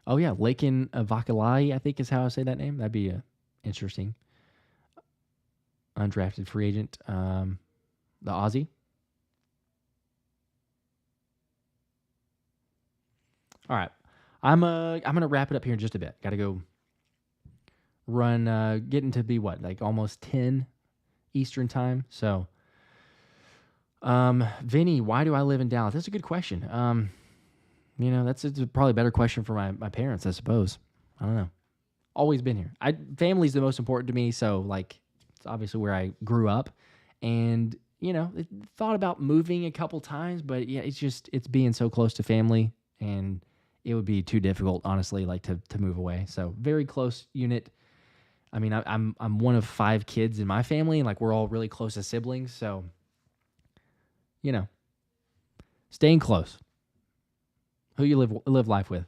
Oh yeah, Lakin Vakalai, I think is how I say that name. That'd be interesting. Undrafted free agent. The Aussie. All right, I'm gonna wrap it up here in just a bit. Got to go run, getting to be like almost 10 Eastern time. So, Vinny, why do I live in Dallas? That's a good question. That's probably a better question for my parents, I suppose. I don't know. Always been here. Family's the most important to me, so like it's obviously where I grew up, and thought about moving a couple times, but yeah, it's being so close to family, and it would be too difficult, honestly, like to move away. So very close unit. I mean, I'm one of 5 kids in my family, and like we're all really close as siblings. So staying close. Who you live life with.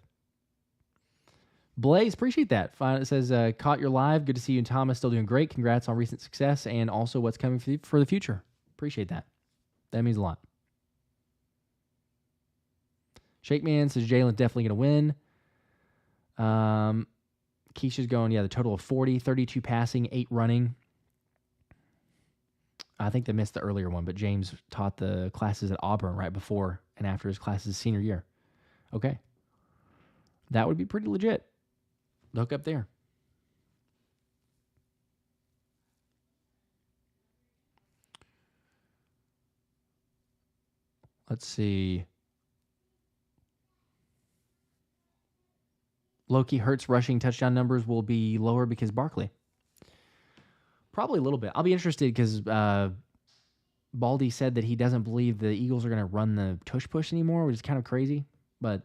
Blaze, appreciate that. It says, caught your live. Good to see you and Thomas still doing great. Congrats on recent success and also what's coming for the future. Appreciate that. That means a lot. Shake Man says Jalen definitely going to win. Keisha's going, the total of 40, 32 passing, 8 running. I think they missed the earlier one, but James taught the classes at Auburn right before and after his classes senior year. Okay. That would be pretty legit. Look up there. Let's see. Loki Hurts rushing touchdown numbers will be lower because Barkley. Probably a little bit. I'll be interested because Baldy said that he doesn't believe the Eagles are going to run the tush push anymore, which is kind of crazy. But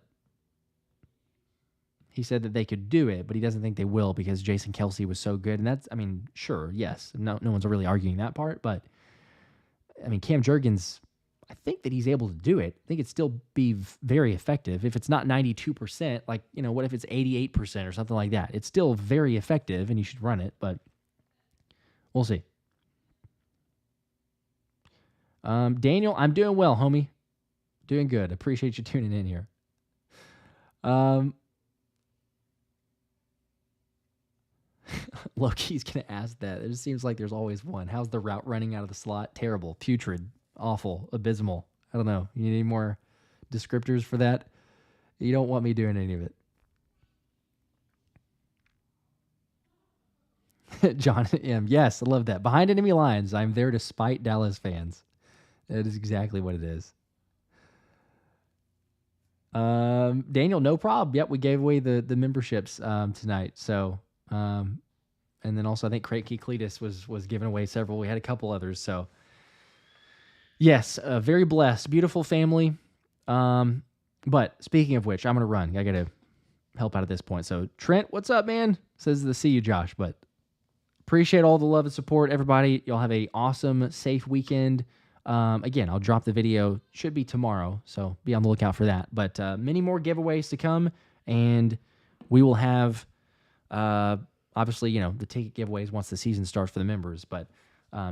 he said that they could do it, but he doesn't think they will because Jason Kelce was so good. And that's, sure, yes. No one's really arguing that part. But, Cam Jurgens, I think that he's able to do it. I think it'd still be very effective. If it's not 92%, what if it's 88% or something like that? It's still very effective, and you should run it, but we'll see. Daniel, I'm doing well, homie. Doing good. Appreciate you tuning in here. Loki's going to ask that. It just seems like there's always one. How's the route running out of the slot? Terrible. Putrid. Awful. Abysmal. I don't know. You need any more descriptors for that? You don't want me doing any of it. John M. Yes, I love that. Behind enemy lines, I'm there to spite Dallas fans. That is exactly what it is. Daniel, no problem. Yep, we gave away the memberships tonight. So, and then also I think Craig Cletus was giving away several. We had a couple others. So, yes, very blessed, beautiful family. But speaking of which, I'm gonna run. I gotta help out at this point. So Trent, what's up, man? Says to see you, Josh. But appreciate all the love and support, everybody. Y'all have a awesome, safe weekend. Again, I'll drop the video. Should be tomorrow, so be on the lookout for that. But many more giveaways to come, and we will have, obviously, the ticket giveaways once the season starts for the members, but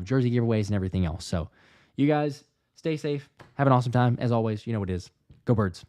jersey giveaways and everything else. So you guys stay safe. Have an awesome time. As always, you know what it is. Go Birds.